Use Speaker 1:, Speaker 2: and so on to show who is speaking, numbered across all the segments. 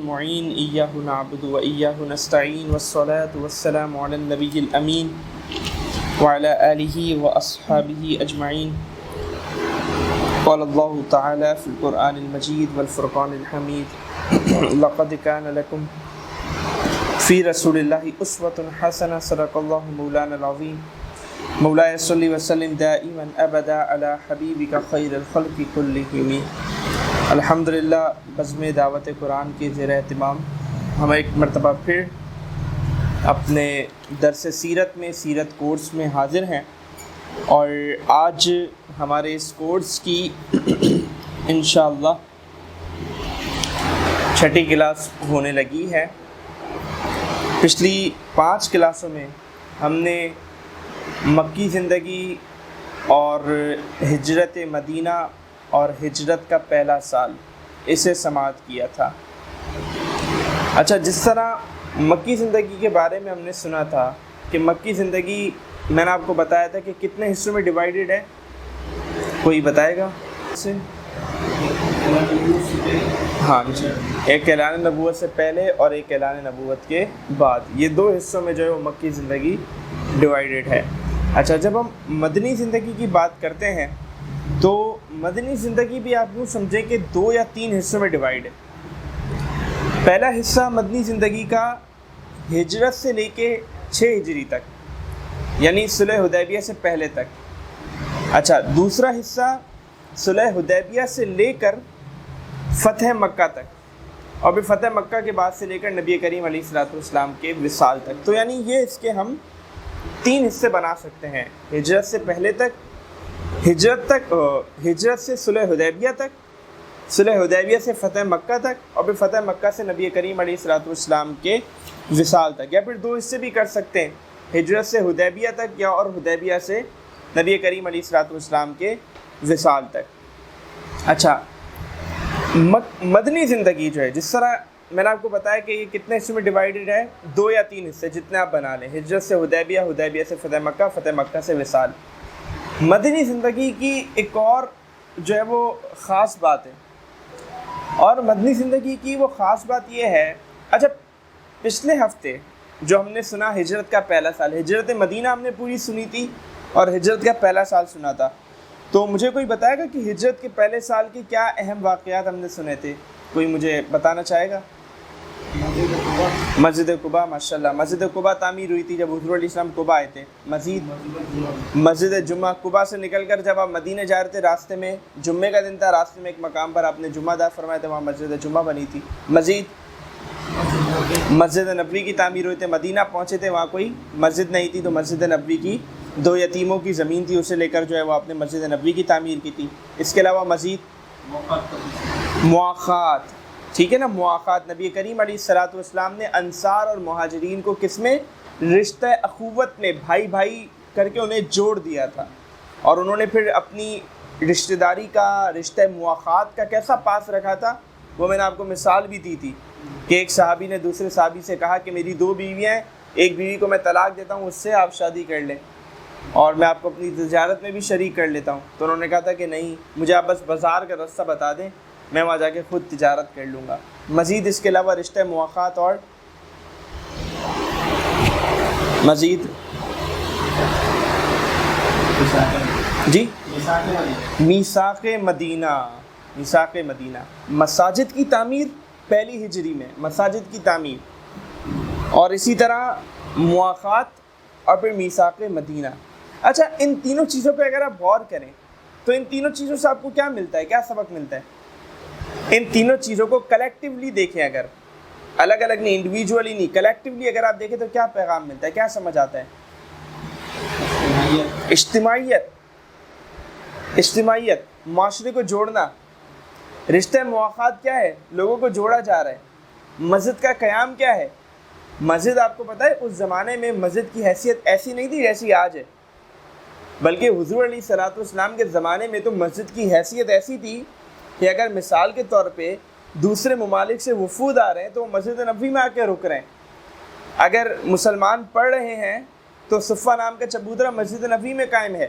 Speaker 1: المعين إياه نعبد وإياه نستعين والصلاة والسلام على النبي الأمين وعلى آله وأصحابه أجمعين. قال الله تعالى في القرآن المجيد والفرقان الحميد لقد كان لكم في رسول الله أسوة حسنة صدق الله مولانا العظيم. مولاي صل وسلم دائما أبدا على حبيبك خير الخلق كلهم. الحمدللہ بزم دعوت قرآن کے زیر اہتمام ہم ایک مرتبہ پھر اپنے درس سیرت میں سیرت کورس میں حاضر ہیں، اور آج ہمارے اس کورس کی انشاءاللہ چھٹی کلاس ہونے لگی ہے۔ پچھلی 5 کلاسوں میں ہم نے مکی زندگی اور ہجرت مدینہ اور ہجرت کا پہلا سال اسے سماعت کیا تھا۔ اچھا، جس طرح مکی زندگی کے بارے میں ہم نے سنا تھا کہ مکی زندگی میں نے آپ کو بتایا تھا کہ کتنے حصوں میں ڈیوائیڈڈ ہے، کوئی بتائے گا؟ ہاں جی، ایک اعلان نبوت سے پہلے اور ایک اعلان نبوت کے بعد، یہ 2 حصوں میں جو ہے وہ مکی زندگی ڈیوائیڈڈ ہے۔ اچھا، جب ہم مدنی زندگی کی بات کرتے ہیں تو مدنی زندگی بھی آپ یوں سمجھیں کہ 2 یا 3 حصوں میں ڈیوائیڈ ہے۔ پہلا حصہ مدنی زندگی کا ہجرت سے لے کے 6 ہجری تک، یعنی صلح حدیبیہ سے پہلے تک۔ اچھا، دوسرا حصہ صلح حدیبیہ سے لے کر فتح مکہ تک، اور پھر فتح مکہ کے بعد سے لے کر نبی کریم علیہ الصلوۃ والسلام کے وصال تک۔ تو یعنی یہ اس کے ہم 3 حصے بنا سکتے ہیں، ہجرت سے پہلے تک، ہجرت سے صلح حدیبیہ تک، صلح حدیبیہ سے فتح مکہ تک، اور پھر فتح مکہ سے نبی کریم علیہ الصلوۃ والسلام کے وصال تک۔ یا پھر 2 حصے بھی کر سکتے ہیں، ہجرت سے حدیبیہ تک یا اور حدیبیہ سے نبی کریم علیہ الصلوۃ والسلام کے وصال تک۔ اچھا، مدنی زندگی جو ہے، جس طرح میں نے آپ کو بتایا کہ یہ کتنے حصوں میں ڈیوائیڈڈ ہے، 2 یا 3 حصے جتنے آپ بنا لیں، ہجرت سے حدیبیہ، حدیبیہ سے فتح مکہ، فتح مکہ سے وصال۔ مدنی زندگی کی ایک اور جو ہے وہ خاص بات ہے، اور مدنی زندگی کی وہ خاص بات یہ ہے، اچھا پچھلے ہفتے جو ہم نے سنا ہجرت کا پہلا سال، ہجرت مدینہ ہم نے پوری سنی تھی اور ہجرت کا پہلا سال سنا تھا، تو مجھے کوئی بتائے گا کہ ہجرت کے پہلے سال کے کیا اہم واقعات ہم نے سنے تھے؟ کوئی مجھے بتانا چاہے گا؟ مسجد قباء، ماشاءاللہ، مسجد قباء تعمیر ہوئی تھی جب حضور علیہ السلام قباء آئے تھے۔ مزید مسجد جمعہ، قباء سے نکل کر جب آپ مدینہ جا رہے تھے، راستے میں جمعے کا دن تھا، راستے میں ایک مقام پر آپ نے جمعہ ادا فرمایا تھا، وہاں مسجد جمعہ بنی تھی۔ مزید مسجد نبوی کی تعمیر ہوئی تھی، مدینہ پہنچے تھے، وہاں کوئی مسجد نہیں تھی، تو مسجد نبوی کی 2 یتیموں کی زمین تھی، اسے لے کر جو ہے وہ آپ نے مسجد نبوی کی تعمیر کی تھی۔ اس کے علاوہ مزید مواخات، ٹھیک ہے نا، مواخات، نبی کریم علیہ الصلوۃ والسلام نے انصار اور مہاجرین کو کس میں؟ رشتہ اخوت میں، بھائی بھائی کر کے انہیں جوڑ دیا تھا، اور انہوں نے پھر اپنی رشتہ داری کا، رشتہ مواخات کا کیسا پاس رکھا تھا، وہ میں نے آپ کو مثال بھی دی تھی کہ ایک صحابی نے دوسرے صحابی سے کہا کہ میری 2 بیویاں ہیں، ایک بیوی کو میں طلاق دیتا ہوں، اس سے آپ شادی کر لیں اور میں آپ کو اپنی تجارت میں بھی شریک کر لیتا ہوں۔ تو انہوں نے کہا تھا کہ نہیں، مجھے آپ بس بازار کا راستہ بتا دیں، میں وہاں جا کے خود تجارت کر لوں گا۔ مزید اس کے علاوہ رشتہ مواخات اور مزید جی میثاق مدینہ، میثاق مدینہ، مساجد کی تعمیر پہلی ہجری میں، مساجد کی تعمیر، اور اسی طرح مواخات اور پھر میثاق مدینہ۔ اچھا، ان تینوں چیزوں پہ اگر آپ غور کریں تو ان تینوں چیزوں سے آپ کو کیا ملتا ہے، کیا سبق ملتا ہے؟ ان تینوں چیزوں کو کلیکٹیولی دیکھیں، اگر الگ الگ نہیں، انڈیویجولی نہیں، کلیکٹیولی اگر آپ دیکھیں تو کیا پیغام ملتا ہے، کیا سمجھ آتا ہے؟ اجتماعیت، اجتماعیت، معاشرے کو جوڑنا۔ رشتہ مواخات کیا ہے؟ لوگوں کو جوڑا جا رہا ہے۔ مسجد کا قیام کیا ہے؟ مسجد آپ کو پتہ ہے اس زمانے میں مسجد کی حیثیت ایسی نہیں تھی جیسی آج ہے، بلکہ حضور علیہ الصلوۃ والسلام کے زمانے میں تو مسجد کی حیثیت ایسی تھی کہ اگر مثال کے طور پہ دوسرے ممالک سے وفود آ رہے ہیں تو وہ مسجد نبوی میں آ کے رک رہے ہیں، اگر مسلمان پڑھ رہے ہیں تو صفہ نام کا چبوترا مسجد نبوی میں قائم ہے،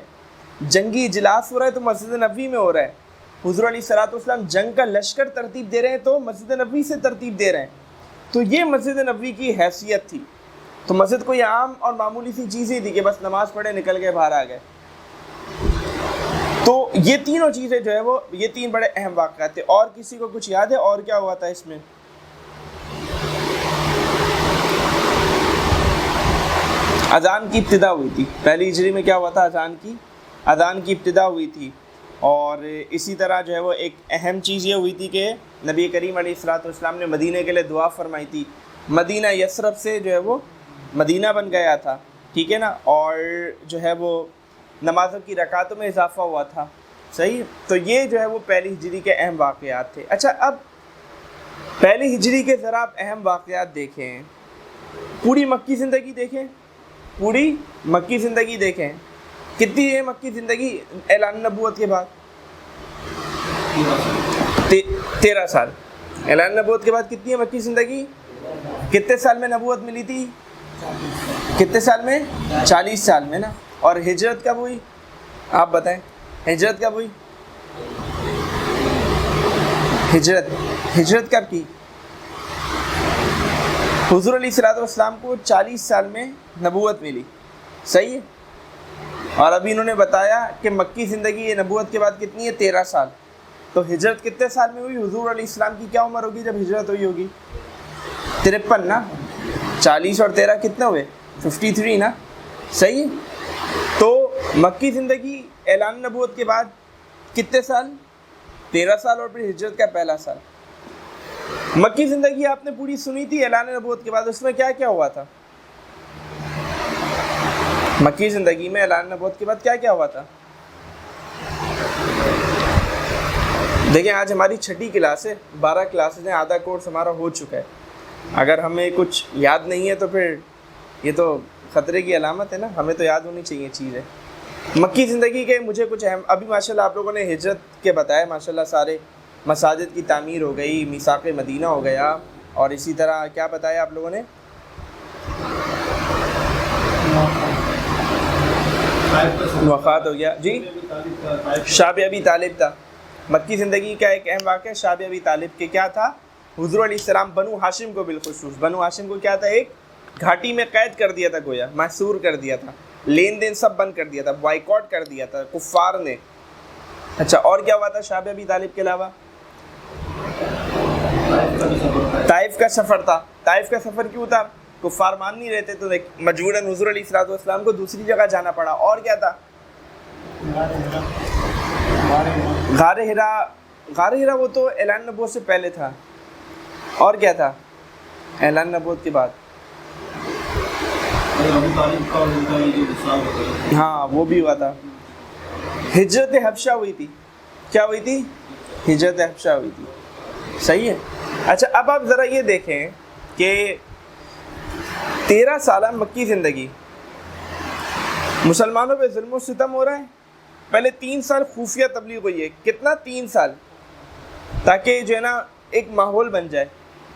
Speaker 1: جنگی اجلاس ہو رہا ہے تو مسجد نبوی میں ہو رہا ہے، حضور علیہ الصلوۃ والسلام جنگ کا لشکر ترتیب دے رہے ہیں تو مسجد نبوی سے ترتیب دے رہے ہیں، تو یہ مسجد نبوی کی حیثیت تھی. تو مسجد کوئی عام اور معمولی سی چیز ہی تھی کہ بس نماز پڑھے نکل کے باہر آ گئے. تو یہ تینوں چیزیں جو ہے وہ یہ تین بڑے اہم واقعات تھے. اور کسی کو کچھ یاد ہے اور کیا ہوا تھا اس میں؟ اذان کی ابتدا ہوئی تھی. پہلی ہجری میں کیا ہوا تھا؟ اذان کی ابتدا ہوئی تھی. اور اسی طرح جو ہے وہ ایک اہم چیز یہ ہوئی تھی کہ نبی کریم علیہ الصلوۃ والسلام نے مدینہ کے لیے دعا فرمائی تھی. مدینہ یثرب سے جو ہے وہ مدینہ بن گیا تھا، ٹھیک ہے نا. اور جو ہے وہ نمازوں کی رکعتوں میں اضافہ ہوا تھا. صحیح. تو یہ جو ہے وہ پہلی ہجری کے اہم واقعات تھے. اچھا، اب پہلی ہجری کے ذرا آپ اہم واقعات دیکھیں. پوری مکی زندگی دیکھیں. پوری مکی زندگی دیکھیں. کتنی ہے مکی زندگی اعلان نبوت کے بعد؟ 13 سال. اعلان نبوت کے بعد کتنی ہے مکی زندگی؟ کتنے سال میں نبوت ملی تھی؟ کتنے سال میں؟ 40 سال میں نا. اور ہجرت کب ہوئی آپ بتائیں؟ ہجرت کب ہوئی؟ ہجرت کب کی؟ حضور علیہ الصلوۃ والسلام کو 40 سال میں نبوت ملی. صحیح ہے. اور ابھی انہوں نے بتایا کہ مکی زندگی نبوت کے بعد کتنی ہے؟ 13 سال. تو ہجرت کتنے سال میں ہوئی؟ حضور علیہ السلام کی کیا عمر ہوگی جب ہجرت ہوئی ہوگی؟ 53 نا. 40 اور 13 کتنے ہوئے؟ 53 نا. صحیح. تو مکی زندگی اعلان نبوت کے بعد کتنے سال؟ 13 سال. اور پھر ہجرت کا پہلا سال. مکی زندگی آپ نے پوری سنی تھی اعلان نبوت کے بعد. اس میں کیا کیا ہوا تھا؟ مکی زندگی میں اعلان نبوت کے بعد کیا کیا ہوا تھا؟ دیکھیں آج ہماری 6ٹھی کلاس ہے، 12 کلاسز ہیں، آدھا کورس ہمارا ہو چکا ہے. اگر ہمیں کچھ یاد نہیں ہے تو پھر یہ تو خطرے کی علامت ہے نا. ہمیں تو یاد ہونی چاہیے چیزیں. مکی زندگی کے مجھے کچھ اہم ابھی ماشاءاللہ آپ لوگوں نے ہجرت کے بتایا ماشاءاللہ. سارے مساجد کی تعمیر ہو گئی، میثاق مدینہ ہو گیا، اور اسی طرح کیا بتایا آپ لوگوں نے؟ وفات ہو گیا. جی، شاب ابی طالب تھا. مکی زندگی کا ایک اہم واقعہ شاب ابی طالب کے کیا تھا؟ حضور علیہ السلام بنو ہاشم کو بالخصوص، بنو ہاشم کو کیا تھا؟ ایک گھاٹی میں قید کر دیا تھا، گویا محصور کر دیا تھا. لین دین سب بند کر دیا تھا، بائیکاٹ کر دیا تھا کفار نے. اچھا، اور کیا ہوا تھا شاب ابی طالب کے علاوہ؟ طائف کا سفر تھا. طائف کا سفر کیوں تھا؟ کفار مان نہیں رہتے تو مجبوراً حضور علیہ الصلوۃ والسلام کو دوسری جگہ جانا پڑا. اور کیا تھا؟ غار ہرا. غار ہرا وہ تو اعلان نبوت سے پہلے تھا. اور کیا تھا اعلان نبوت کے بعد؟ ہاں وہ بھی ہوا تھا. ہجرت حبشہ ہوئی تھی. کیا ہوئی تھی؟ ہجرت حبشہ ہوئی تھی. صحیح ہے. اچھا، اب آپ ذرا یہ دیکھیں کہ 13 سالہ مکی زندگی، مسلمانوں پہ ظلم و ستم ہو رہا ہے. پہلے 3 سال خفیہ تبلیغ ہوئی ہے. کتنا؟ 3 سال. تاکہ جو ہے نا ایک ماحول بن جائے.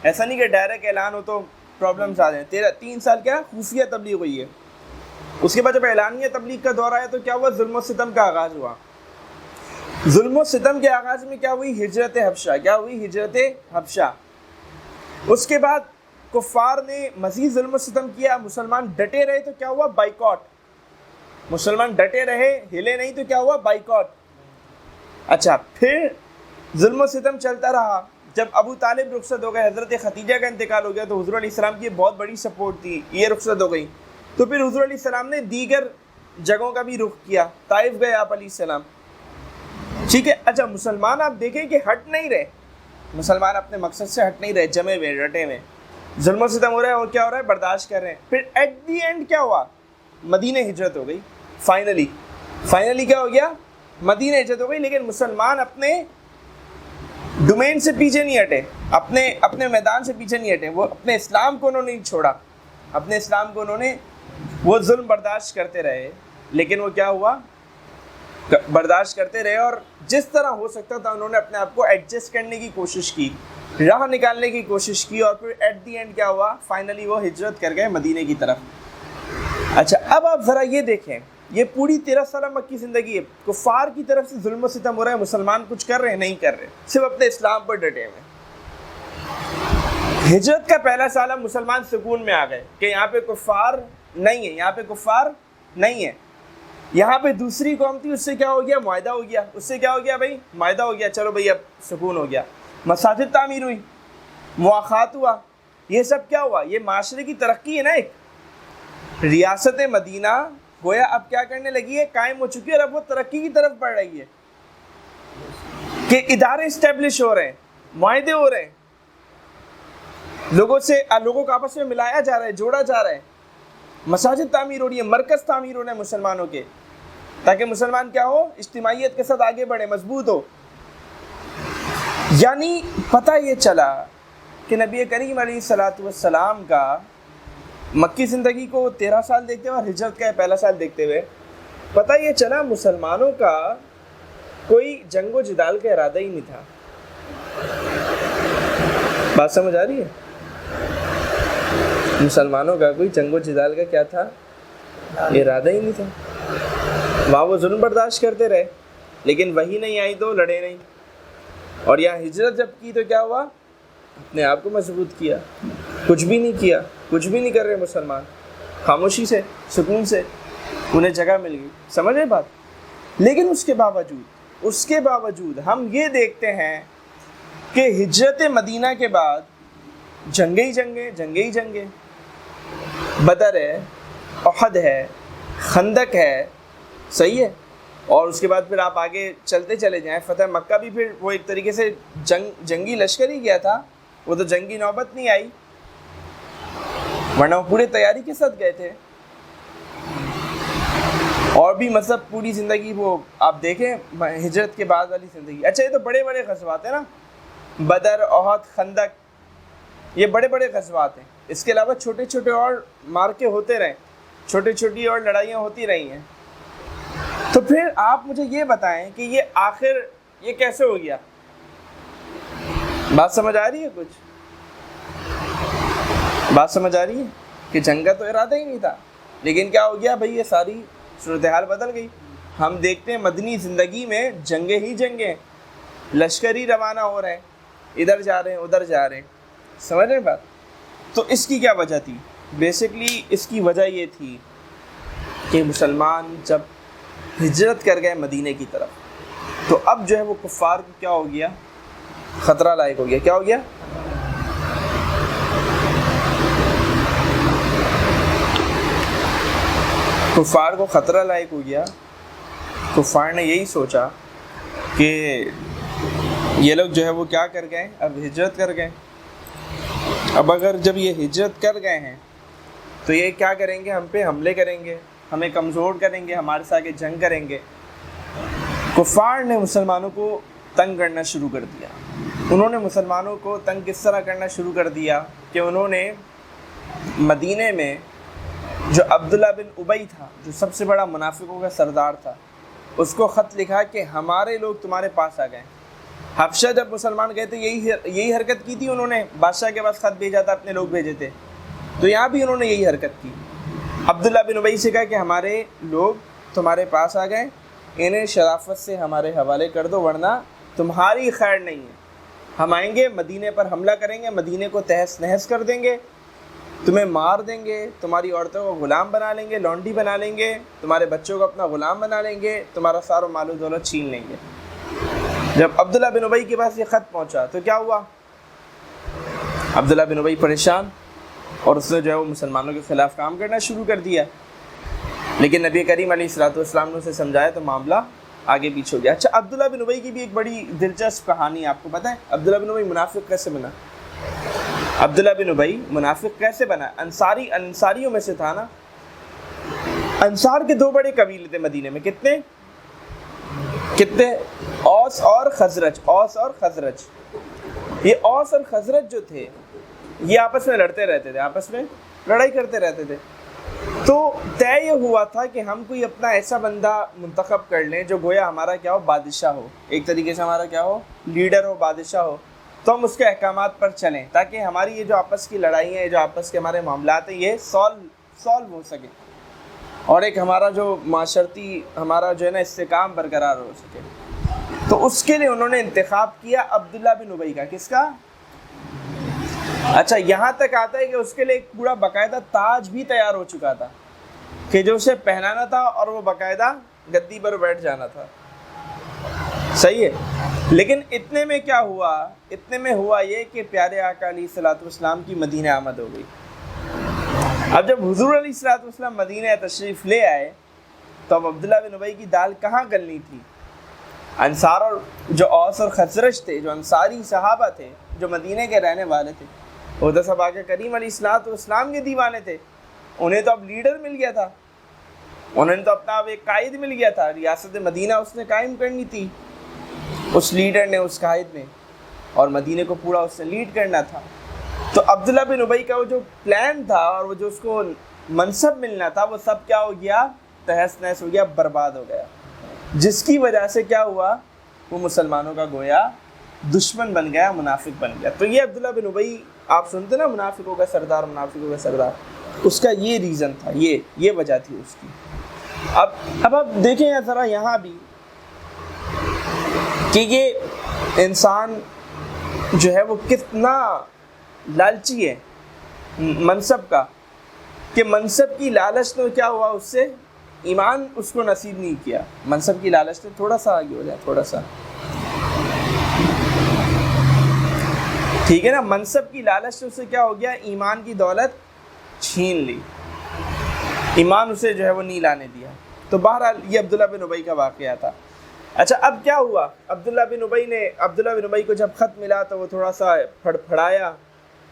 Speaker 1: ایسا نہیں کہ ڈائریکٹ اعلان ہو تو پرابلمس آ جائیں. 3 سال کیا خفیہ تبلیغ ہوئی ہے. اس کے بعد جب اعلانیہ تبلیغ کا دور آیا تو کیا ہوا؟ ظلم و ستم کا آغاز ہوا. ظلم و ستم کے آغاز میں کیا ہوئی؟ ہجرت حبشہ. کیا ہوئی؟ ہجرت حبشہ. اس کے بعد کفار نے مزید ظلم و ستم کیا. مسلمان ڈٹے رہے تو کیا ہوا؟ بائیکاٹ. مسلمان ڈٹے رہے، ہلے نہیں تو کیا ہوا؟ بائیکاٹ. اچھا، پھر ظلم و ستم چلتا رہا. جب ابو طالب رخصت ہو گئے، حضرت ختیجہ کا انتقال ہو گیا، تو حضور علیہ السلام کی بہت بڑی سپورٹ تھی، یہ رخصت ہو گئی. تو پھر حضور علیہ السلام نے دیگر جگہوں کا بھی رخ کیا. طائف گئے آپ علیہ السلام. ٹھیک ہے. اچھا، مسلمان آپ دیکھیں کہ ہٹ نہیں رہے. مسلمان اپنے مقصد سے ہٹ نہیں رہے، جمے ہوئے، رٹے ہوئے. ظلم و ستم ہو رہا ہے اور کیا ہو رہا ہے؟ برداشت کر رہے ہیں. پھر ایٹ دی اینڈ کیا ہوا؟ مدینہ ہجرت ہو گئی. فائنلی کیا ہو گیا؟ مدینہ ہجرت ہو گئی. لیکن مسلمان اپنے ڈومین سے پیچھے نہیں ہٹے، اپنے میدان سے پیچھے نہیں ہٹے. وہ اپنے اسلام کو انہوں نے نہیں چھوڑا. اپنے اسلام کو انہوں نے وہ ظلم برداشت کرتے رہے. لیکن وہ کیا ہوا؟ برداشت کرتے رہے، اور جس طرح ہو سکتا تھا انہوں نے اپنے آپ کو ایڈجسٹ کرنے کی کوشش کی، راہ نکالنے کی کوشش کی. اور پھر ایٹ دی اینڈ کیا ہوا؟ فائنلی وہ ہجرت کر گئے مدینے کی طرف. اچھا، اب آپ ذرا یہ دیکھیں، یہ پوری 13 سالہ مکی زندگی ہے. کفار کی طرف سے ظلم و ستم ہو رہا ہے. مسلمان کچھ کر رہے ہیں؟ نہیں کر رہے، صرف اپنے اسلام پر ڈٹے ہوئے. ہجرت کا پہلا سال ہم مسلمان سکون میں آ گئے کہ یہاں پہ کفار نہیں ہے، یہاں پہ کفار نہیں ہے. یہاں پہ دوسری قوم تھی، اس سے کیا ہو گیا؟ معاہدہ ہو گیا. اس سے کیا ہو گیا بھائی؟ معاہدہ ہو گیا. چلو بھائی اب سکون ہو گیا. مساجد تعمیر ہوئی، مواخات ہوا، یہ سب کیا ہوا؟ یہ معاشرے کی ترقی ہے نا. ایک ریاست مدینہ گویا اب کیا کرنے لگی ہے؟ قائم ہو چکی ہے، اور اب وہ ترقی کی طرف بڑھ رہی ہے کہ ادارے اسٹیبلش ہو رہے ہیں، معاہدے ہو رہے ہیں، لوگوں کو آپس میں ملایا جا رہا ہے، جوڑا جا رہا ہے. مساجد تعمیر ہو رہی ہے، مرکز تعمیر ہو رہے ہیں مسلمانوں کے، تاکہ مسلمان کیا ہو؟ اجتماعیت کے ساتھ آگے بڑھے، مضبوط ہو. یعنی پتہ یہ چلا کہ نبی کریم علیہ الصلوۃ والسلام کا مکی زندگی کو 13 سال دیکھتے ہوئے اور ہجرت کا پہلا سال دیکھتے ہوئے پتہ یہ چلا مسلمانوں کا کوئی جنگ و جدال کا ارادہ ہی نہیں تھا. بات سمجھ آ رہی ہے؟ مسلمانوں کا کوئی جنگ و جدال کا کیا تھا؟ ارادہ ہی نہیں تھا. وہاں وہ ظلم برداشت کرتے رہے، لیکن وہی نہیں آئی تو لڑے نہیں. اور یہاں ہجرت جب کی تو کیا ہوا؟ اپنے آپ کو مضبوط کیا. کچھ بھی نہیں کیا، کچھ بھی نہیں کر رہے مسلمان، خاموشی سے، سکون سے انہیں جگہ مل گئی. سمجھ رہے بات؟ لیکن اس کے باوجود ہم یہ دیکھتے ہیں کہ ہجرت مدینہ کے بعد جنگیں ہی جنگیں. بدر ہے، احد ہے، خندق ہے، صحیح ہے. اور اس کے بعد پھر آپ آگے چلتے چلے جائیں، فتح مکہ بھی پھر وہ ایک طریقے سے جنگی لشکر ہی گیا تھا. وہ تو جنگی نوبت نہیں آئی، ورنہ وہ پورے تیاری کے ساتھ گئے تھے. اور بھی مطلب پوری زندگی وہ آپ دیکھیں ہجرت کے بعد والی زندگی. اچھا یہ تو بڑے بڑے غزوات ہیں نا، بدر، احد، خندق، یہ بڑے بڑے غزوات ہیں. اس کے علاوہ چھوٹے چھوٹے اور مارکے ہوتے رہے، چھوٹی چھوٹی اور لڑائیاں ہوتی رہی ہیں. تو پھر آپ مجھے یہ بتائیں کہ یہ آخر یہ کیسے ہو گیا؟ بات سمجھ آ رہی ہے؟ کچھ بات سمجھ آ رہی ہے کہ جنگ کا تو ارادہ ہی نہیں تھا، لیکن کیا ہو گیا بھائی؟ یہ ساری صورتحال بدل گئی. ہم دیکھتے ہیں مدنی زندگی میں جنگیں ہی جنگیں، لشکر ہی روانہ ہو رہے ہیں، ادھر جا رہے ہیں ادھر جا رہے ہیں. سمجھ رہے ہیں بات؟ تو اس کی کیا وجہ تھی؟ بیسکلی اس کی وجہ یہ تھی کہ مسلمان جب ہجرت کر گئے مدینے کی طرف، تو اب جو ہے وہ کفار کو کیا ہو گیا؟ خطرہ لاحق ہو گیا. کیا ہو گیا؟ کفار کو خطرہ لاحق ہو گیا. کفار نے یہی سوچا کہ یہ لوگ جو ہے وہ کیا کر گئے؟ اب ہجرت کر گئے. اب اگر جب یہ ہجرت کر گئے ہیں تو یہ کیا کریں گے؟ ہم پہ حملے کریں گے، ہمیں کمزور کریں گے، ہمارے ساتھ جنگ کریں گے. کفار نے مسلمانوں کو تنگ کرنا شروع کر دیا. انہوں نے مسلمانوں کو تنگ کس طرح کرنا شروع کر دیا کہ انہوں نے مدینے میں جو عبداللہ بن ابی تھا، جو سب سے بڑا منافقوں کا سردار تھا، اس کو خط لکھا کہ ہمارے لوگ تمہارے پاس آ گئے. حبشہ جب مسلمان گئے تھے یہی حرکت کی تھی. انہوں نے بادشاہ کے پاس خط بھیجا تھا، اپنے لوگ بھیجے تھے، تو یہاں بھی انہوں نے یہی حرکت کی. عبداللہ بن ابی سے کہا کہ ہمارے لوگ تمہارے پاس آ گئے، انہیں شرافت سے ہمارے حوالے کر دو، ورنہ تمہاری خیر نہیں ہے. ہم آئیں گے، مدینے پر حملہ کریں گے، مدینے کو تہس نہس کر دیں گے، تمہیں مار دیں گے، تمہاری عورتوں کو غلام بنا لیں گے، لونڈی بنا لیں گے، تمہارے بچوں کو اپنا غلام بنا لیں گے، تمہارا سارا مال و دولت چھین لیں گے. جب عبداللہ بن ابی کے پاس یہ خط پہنچا تو کیا ہوا؟ عبداللہ بن ابی پریشان، اور اس نے جو ہے وہ مسلمانوں کے خلاف کام کرنا شروع کر دیا. لیکن نبی کریم علیہ الصلوۃ والسلام نے اسے سمجھایا تو معاملہ آگے پیچھے ہو گیا. اچھا عبداللہ بن ابی کی بھی ایک بڑی دلچسپ کہانی آپ کو پتہ ہے؟ عبداللہ بن ابی منافق کیسے بنا؟ عبداللہ بن ابی منافق کیسے بنا؟ انصاریوں میں سے تھا نا. انصار کے 2 بڑے قبیلے تھے مدینے میں. کتنے؟ اوس اور خزرج. اوس اور خزرج. یہ اوس اور خزرج جو تھے یہ آپس میں لڑتے رہتے تھے، آپس میں لڑائی کرتے رہتے تھے. تو طے یہ ہوا تھا کہ ہم کوئی اپنا ایسا بندہ منتخب کر لیں جو گویا ہمارا کیا ہو؟ بادشاہ ہو، ایک طریقے سے ہمارا کیا ہو؟ لیڈر ہو، بادشاہ ہو. تو ہم اس کے احکامات پر چلیں تاکہ ہماری یہ جو آپس کی لڑائیاں ہیں، جو آپس کے ہمارے معاملات ہیں، یہ سالو ہو سکے، اور ایک ہمارا جو معاشرتی ہمارا جو ہے نا استحکام برقرار ہو سکے. تو اس کے لیے انہوں نے انتخاب کیا عبداللہ بن ابی کا. کس کا؟ اچھا یہاں تک آتا ہے کہ اس کے لیے ایک پورا باقاعدہ تاج بھی تیار ہو چکا تھا کہ جو اسے پہنانا تھا اور وہ باقاعدہ گدی پر بیٹھ جانا تھا. صحیح ہے. لیکن اتنے میں کیا ہوا؟ اتنے میں ہوا یہ کہ پیارے آقا علیہ الصلوۃ والسلام کی مدینہ آمد ہو گئی. اب جب حضور علیہ الصلوۃ والسلام مدینہ تشریف لے آئے تو اب عبداللہ بن ابی کی دال کہاں گلنی تھی؟ انصار اور جو اوس اور خزرج تھے، جو انصاری صحابہ تھے، جو مدینہ کے رہنے والے تھے، وہ تو سب آقا کریم علیہ الصلوۃ والسلام کے دیوانے تھے. انہیں تو اب لیڈر مل گیا تھا، انہیں تو اپنا اب ایک قائد مل گیا تھا. ریاست مدینہ اس نے قائم کرنی تھی، اس لیڈر نے، اس قائد نے، اور مدینہ کو پورا اس نے لیڈ کرنا تھا. تو عبداللہ بن ابی کا وہ جو پلان تھا اور وہ جو اس کو منصب ملنا تھا، وہ سب کیا ہو گیا؟ تہس نہس ہو گیا، برباد ہو گیا. جس کی وجہ سے کیا ہوا؟ وہ مسلمانوں کا گویا دشمن بن گیا، منافق بن گیا. تو یہ عبداللہ بن ابی، آپ سنتے نا منافقوں کا سردار، منافقوں کا سردار، اس کا یہ ریزن تھا، یہ وجہ تھی اس کی. اب آپ دیکھیں ذرا یہاں بھی کہ یہ انسان جو ہے وہ کتنا لالچی ہے منصب کا، کہ منصب کی لالچ تو کیا ہوا؟ اس سے ایمان اس کو نصیب نہیں کیا. منصب کی لالچ تو تھوڑا سا آگے ہو جائے، تھوڑا سا، ٹھیک ہے نا. منصب کی لالچ سے اسے کیا ہو گیا؟ ایمان کی دولت چھین لی، ایمان اسے جو ہے وہ نہیں لانے دیا. تو بہرحال یہ عبداللہ بن ابی کا واقعہ تھا. اچھا اب کیا ہوا؟ عبداللہ بن ابی کو جب خط ملا تو وہ تھوڑا سا پھڑپھڑایا،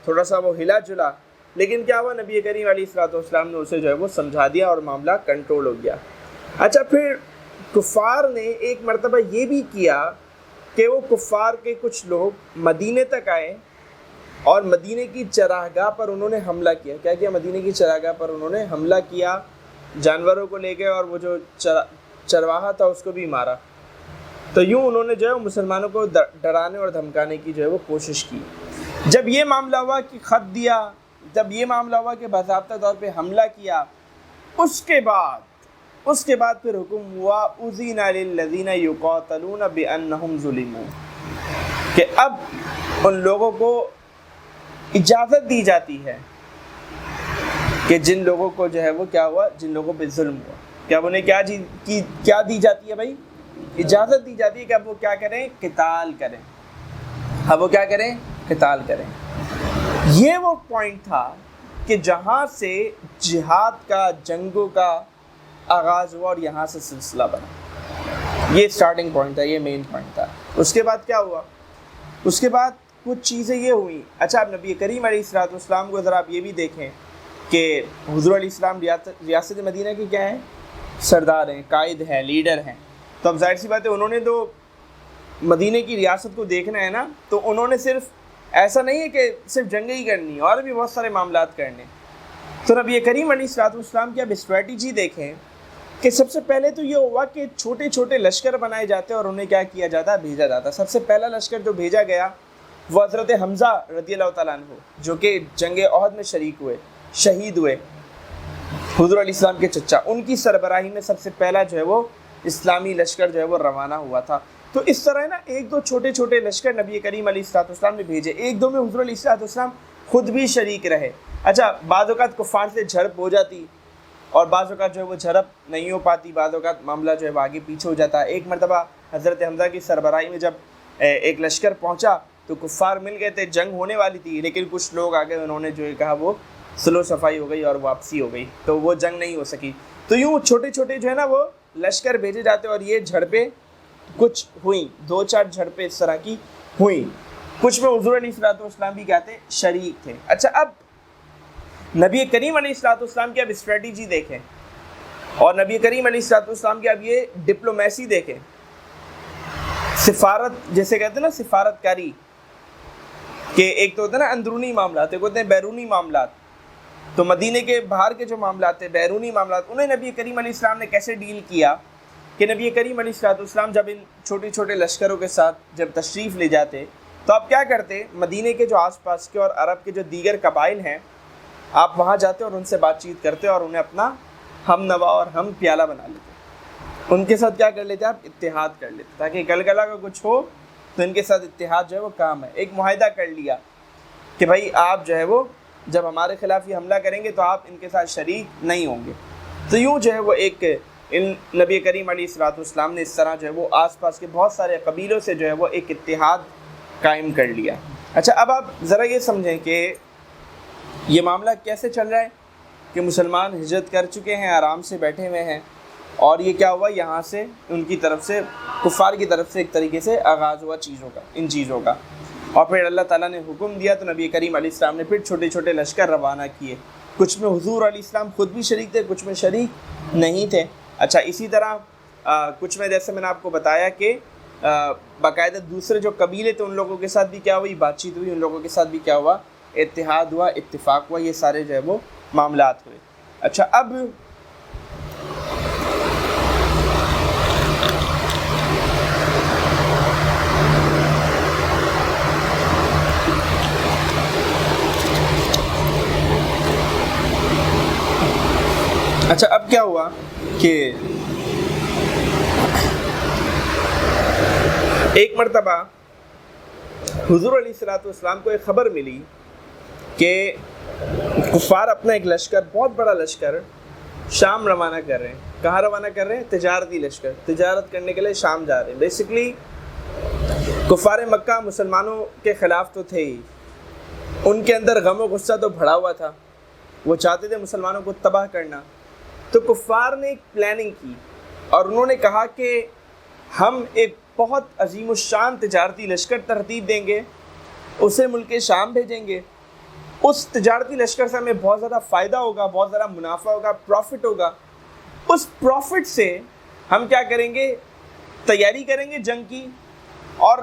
Speaker 1: تھوڑا سا وہ ہلا جلا، لیکن کیا ہوا؟ نبی کریم علیہ الصلوۃ والسلام نے اسے جو ہے وہ سمجھا دیا اور معاملہ کنٹرول ہو گیا. اچھا پھر کفار نے ایک مرتبہ یہ بھی کیا کہ وہ کفار کے کچھ لوگ مدینے تک آئے اور مدینے کی چراگاہ پر انہوں نے حملہ کیا. کیا کیا؟ مدینے کی چراگاہ پر انہوں نے حملہ کیا، جانوروں کو لے گئے اور وہ جو چرواہا تھا اس کو بھی مارا. تو یوں انہوں نے جو ہے مسلمانوں کو ڈرانے اور دھمکانے کی جو ہے وہ کوشش کی. جب یہ معاملہ ہوا کہ خط دیا، جب یہ معاملہ ہوا کہ باضابطہ طور پہ حملہ کیا، اس کے بعد پھر حکم ہوا اذین للذین یقاتلون بانہم ظلموا، کہ اب ان لوگوں کو اجازت دی جاتی ہے کہ جن لوگوں کو جو ہے وہ کیا ہوا، جن لوگوں پہ ظلم ہوا، کیا انہیں کیا دی جاتی ہے بھائی؟ اجازت دی جاتی ہے کہ اب وہ کیا کریں؟ قتال کریں. اب وہ کیا کریں؟ قتال کریں. یہ وہ پوائنٹ تھا کہ جہاں سے جہاد کا، جنگوں کا آغاز ہوا اور یہاں سے سلسلہ بنا. یہ سٹارٹنگ پوائنٹ تھا، یہ مین پوائنٹ تھا. اس کے بعد کیا ہوا؟ اس کے بعد کچھ چیزیں یہ ہوئیں. اچھا اب نبی کریم علیہ الصلوۃ والسلام کو ذرا آپ یہ بھی دیکھیں کہ حضور علیہ السلام ریاست مدینہ کے کیا ہیں؟ سردار ہیں، قائد ہیں، لیڈر ہیں. تو اب ظاہر سی بات ہے انہوں نے تو مدینہ کی ریاست کو دیکھنا ہے نا، تو انہوں نے صرف ایسا نہیں ہے کہ صرف جنگ ہی کرنی، اور بھی بہت سارے معاملات کرنے. تو نبی کریم علیہ الصلوۃ والسلام کی اب اسٹریٹجی دیکھیں کہ سب سے پہلے تو یہ ہوا کہ چھوٹے چھوٹے لشکر بنائے جاتے اور انہیں کیا کیا جاتا؟ بھیجا جاتا. سب سے پہلا لشکر جو بھیجا گیا وہ حضرت حمزہ رضی اللہ تعالیٰ عنہ، جو کہ جنگ احد میں شریک ہوئے، شہید ہوئے، حضور علیہ السلام کے چچا. ان کی سربراہی میں سب سے پہلا جو ہے وہ اسلامی لشکر جو ہے وہ روانہ ہوا تھا. تو اس طرح نا ایک دو چھوٹے چھوٹے لشکر نبی کریم علیہ الصلوۃ والسلام نے بھیجے. ایک دو میں حضور علیہ الصلوۃ والسلام خود بھی شریک رہے. اچھا بعض اوقات کفار سے جھڑپ ہو جاتی اور بعض اوقات جو ہے وہ جھڑپ نہیں ہو پاتی، بعض اوقات معاملہ جو ہے وہ آگے پیچھے ہو جاتا. ایک مرتبہ حضرت حمزہ کی سربراہی میں جب ایک لشکر پہنچا تو کفار مل گئے تھے، جنگ ہونے والی تھی، لیکن کچھ لوگ آگے انہوں نے جو ہے کہا وہ سلو صفائی ہو گئی اور واپسی ہو گئی، تو وہ جنگ نہیں ہو سکی. تو یوں چھوٹے چھوٹے جو ہے نا وہ لشکر بھیجے جاتے اور یہ جھڑپیں کچھ ہوئیں، دو چار جھڑپیں اس طرح کی ہوئیں. کچھ میں حضور علیہ الصلوۃ والسلام بھی کہتے شریک تھے. اچھا اب نبی کریم علیہ الصلوۃ والسلام کی اب اسٹریٹجی دیکھیں اور نبی کریم علیہ الصلوۃ والسلام کی اب یہ ڈپلومیسی دیکھیں. سفارت جیسے کہتے ہیں نا، سفارت کاری، کہ ایک تو ہوتا ہے نا اندرونی معاملات، ایک ہوتے ہیں بیرونی معاملات. تو مدینے کے باہر کے جو معاملات ہیں، بیرونی معاملات، انہیں نبی کریم علیہ السلام نے کیسے ڈیل کیا کہ نبی کریم علیہ السلام جب ان چھوٹے چھوٹے لشکروں کے ساتھ جب تشریف لے جاتے تو آپ کیا کرتے؟ مدینے کے جو آس پاس کے اور عرب کے جو دیگر قبائل ہیں، آپ وہاں جاتے اور ان سے بات چیت کرتے اور انہیں اپنا ہم نوا اور ہم پیالہ بنا لیتے. ان کے ساتھ کیا کر لیتے؟ آپ اتحاد کر لیتے، تاکہ کل کلا کا کچھ ہو تو ان کے ساتھ اتحاد جو ہے وہ کام ہے. ایک معاہدہ کر لیا. کہ بھائی آپ جو ہے وہ جب ہمارے خلاف یہ حملہ کریں گے تو آپ ان کے ساتھ شریک نہیں ہوں گے. تو یوں جو ہے وہ ایک نبی کریم علیہ الصلوۃ والسلام نے اس طرح جو ہے وہ آس پاس کے بہت سارے قبیلوں سے جو ہے وہ ایک اتحاد قائم کر لیا. اچھا اب آپ ذرا یہ سمجھیں کہ یہ معاملہ کیسے چل رہا ہے کہ مسلمان ہجرت کر چکے ہیں, آرام سے بیٹھے ہوئے ہیں, اور یہ کیا ہوا, یہاں سے ان کی طرف سے, کفار کی طرف سے ایک طریقے سے آغاز ہوا ان چیزوں کا. اور پھر اللہ تعالیٰ نے حکم دیا تو نبی کریم علیہ السلام نے پھر چھوٹے چھوٹے لشکر روانہ کیے. کچھ میں حضور علیہ السلام خود بھی شریک تھے, کچھ میں شریک نہیں تھے. اچھا اسی طرح کچھ میں جیسے میں نے آپ کو بتایا کہ باقاعدہ دوسرے جو قبیلے تھے ان لوگوں کے ساتھ بھی کیا ہوئی, بات چیت ہوئی, ان لوگوں کے ساتھ بھی کیا ہوا, اتحاد ہوا, اتفاق ہوا, یہ سارے جو ہے وہ معاملات ہوئے. اچھا اب کیا ہوا کہ ایک مرتبہ حضور علیہ الصلوۃ والسلام کو ایک خبر ملی کہ کفار اپنا ایک لشکر, بہت بڑا لشکر شام روانہ کر رہے ہیں. کہاں روانہ کر رہے ہیں؟ تجارتی لشکر, تجارت کرنے کے لیے شام جا رہے ہیں. بیسیکلی کفار مکہ مسلمانوں کے خلاف تو تھے ہی, ان کے اندر غم و غصہ تو بھرا ہوا تھا, وہ چاہتے تھے مسلمانوں کو تباہ کرنا. تو کفار نے ایک پلاننگ کی اور انہوں نے کہا کہ ہم ایک بہت عظیم الشان تجارتی لشکر ترتیب دیں گے, اسے ملک شام بھیجیں گے. اس تجارتی لشکر سے ہمیں بہت زیادہ فائدہ ہوگا, بہت زیادہ منافع ہوگا, پروفٹ ہوگا. اس پروفٹ سے ہم کیا کریں گے, تیاری کریں گے جنگ کی, اور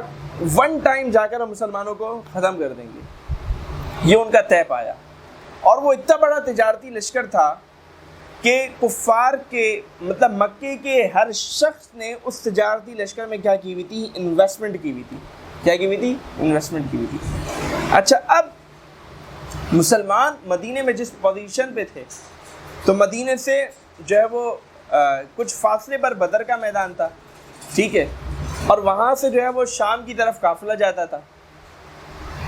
Speaker 1: ون ٹائم جا کر ہم مسلمانوں کو ختم کر دیں گے. یہ ان کا طے پایا. اور وہ اتنا بڑا تجارتی لشکر تھا کہ کفار کے مطلب مکے کے ہر شخص نے اس تجارتی لشکر میں کیا کی ہوئی تھی, انویسٹمنٹ کی ہوئی تھی. کیا کی ہوئی تھی؟ انویسٹمنٹ کی ہوئی تھی. اچھا اب مسلمان مدینے میں جس پوزیشن پہ تھے, تو مدینے سے جو ہے وہ کچھ فاصلے پر بدر کا میدان تھا, ٹھیک ہے, اور وہاں سے جو ہے وہ شام کی طرف قافلہ جاتا تھا.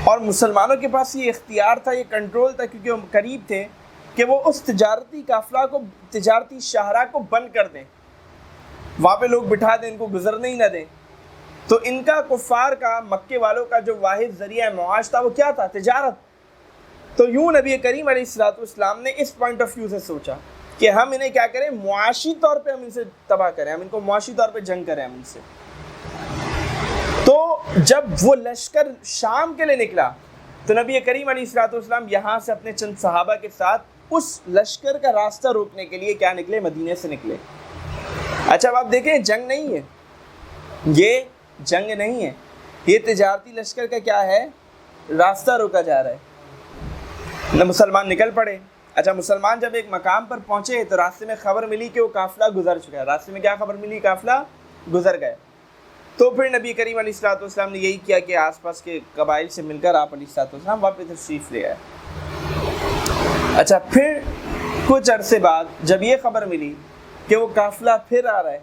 Speaker 1: اور مسلمانوں کے پاس یہ اختیار تھا, یہ کنٹرول تھا, کیونکہ وہ قریب تھے, کہ وہ اس تجارتی قافلہ کو, تجارتی شاہراہ کو بند کر دیں, وہاں پہ لوگ بٹھا دیں, ان کو گزرنے ہی نہ دیں. تو ان کا کفار کا, مکے والوں کا جو واحد ذریعہ معاش تھا وہ کیا تھا؟ تجارت. تو یوں نبی کریم علیہ الصلوۃ والسلام نے اس پوائنٹ آف ویو سے سوچا کہ ہم انہیں کیا کریں, معاشی طور پہ ہم ان سے تباہ کریں, ہم ان کو معاشی طور پہ جنگ کریں ہم ان سے. تو جب وہ لشکر شام کے لیے نکلا تو نبی کریم علیہ الصلوۃ والسلام یہاں سے اپنے چند صحابہ کے ساتھ اس لشکر کا راستہ روکنے کے لیے کیا نکلے, مدینے سے نکلے. اچھا اب آپ دیکھیں, جنگ نہیں ہے یہ, جنگ نہیں ہے یہ, تجارتی لشکر کا کیا ہے, راستہ روکا جا رہا ہے. نہ مسلمان نکل پڑے. اچھا مسلمان جب ایک مقام پر پہنچے تو راستے میں خبر ملی کہ وہ قافلہ گزر چکا ہے. راستے میں کیا خبر ملی؟ قافلہ گزر گئے. تو پھر نبی کریم علیہ الصلوۃ والسلام نے یہی کیا کہ آس پاس کے قبائل سے مل کر آپ علیہ الصلوۃ والسلام واپس تشریف لے آئے. اچھا پھر کچھ عرصے بعد جب یہ خبر ملی کہ وہ قافلہ پھر آ رہا ہے,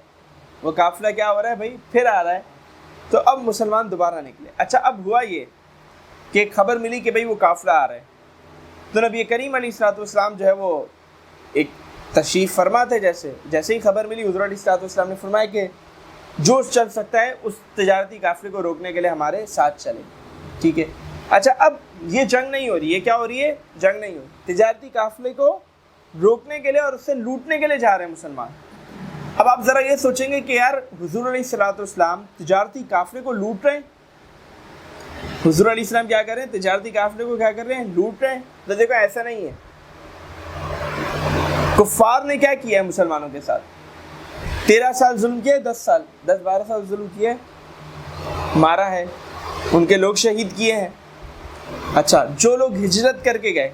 Speaker 1: وہ قافلہ کیا ہو رہا ہے بھائی, پھر آ رہا ہے, تو اب مسلمان دوبارہ نکلے. اچھا اب ہوا یہ کہ ایک خبر ملی کہ بھائی وہ قافلہ آ رہا ہے, تو نبی کریم علیہ الصلوۃ والسلام جو ہے وہ ایک تشریف فرما تھے. جیسے ہی خبر ملی حضور علیہ الصلوۃ والسلام نے فرمایا کہ جو چل سکتا ہے اس تجارتی قافلے کو روکنے کے لیے ہمارے ساتھ چلے, ٹھیک ہے. اچھا اب یہ جنگ نہیں ہو رہی, یہ کیا ہو رہی ہے, جنگ نہیں ہو رہی, تجارتی قافلے کو روکنے کے لیے اور اس سے لوٹنے کے لیے جا رہے ہیں مسلمان. اب آپ ذرا یہ سوچیں گے کہ یار حضور علیہ الصلوۃ والسلام تجارتی قافلے کو لوٹ رہے ہیں, حضور علیہ السلام کیا کر رہے ہیں, تجارتی قافلے کو کیا کر رہے ہیں, لوٹ رہے ہیں. تو دیکھو ایسا نہیں ہے. کفار نے کیا کیا ہے مسلمانوں کے ساتھ, 13 سال ظلم کیے, 10-12 سال ظلم کیے, مارا ہے, ان کے لوگ شہید کیے ہیں. اچھا جو لوگ ہجرت کر کے گئے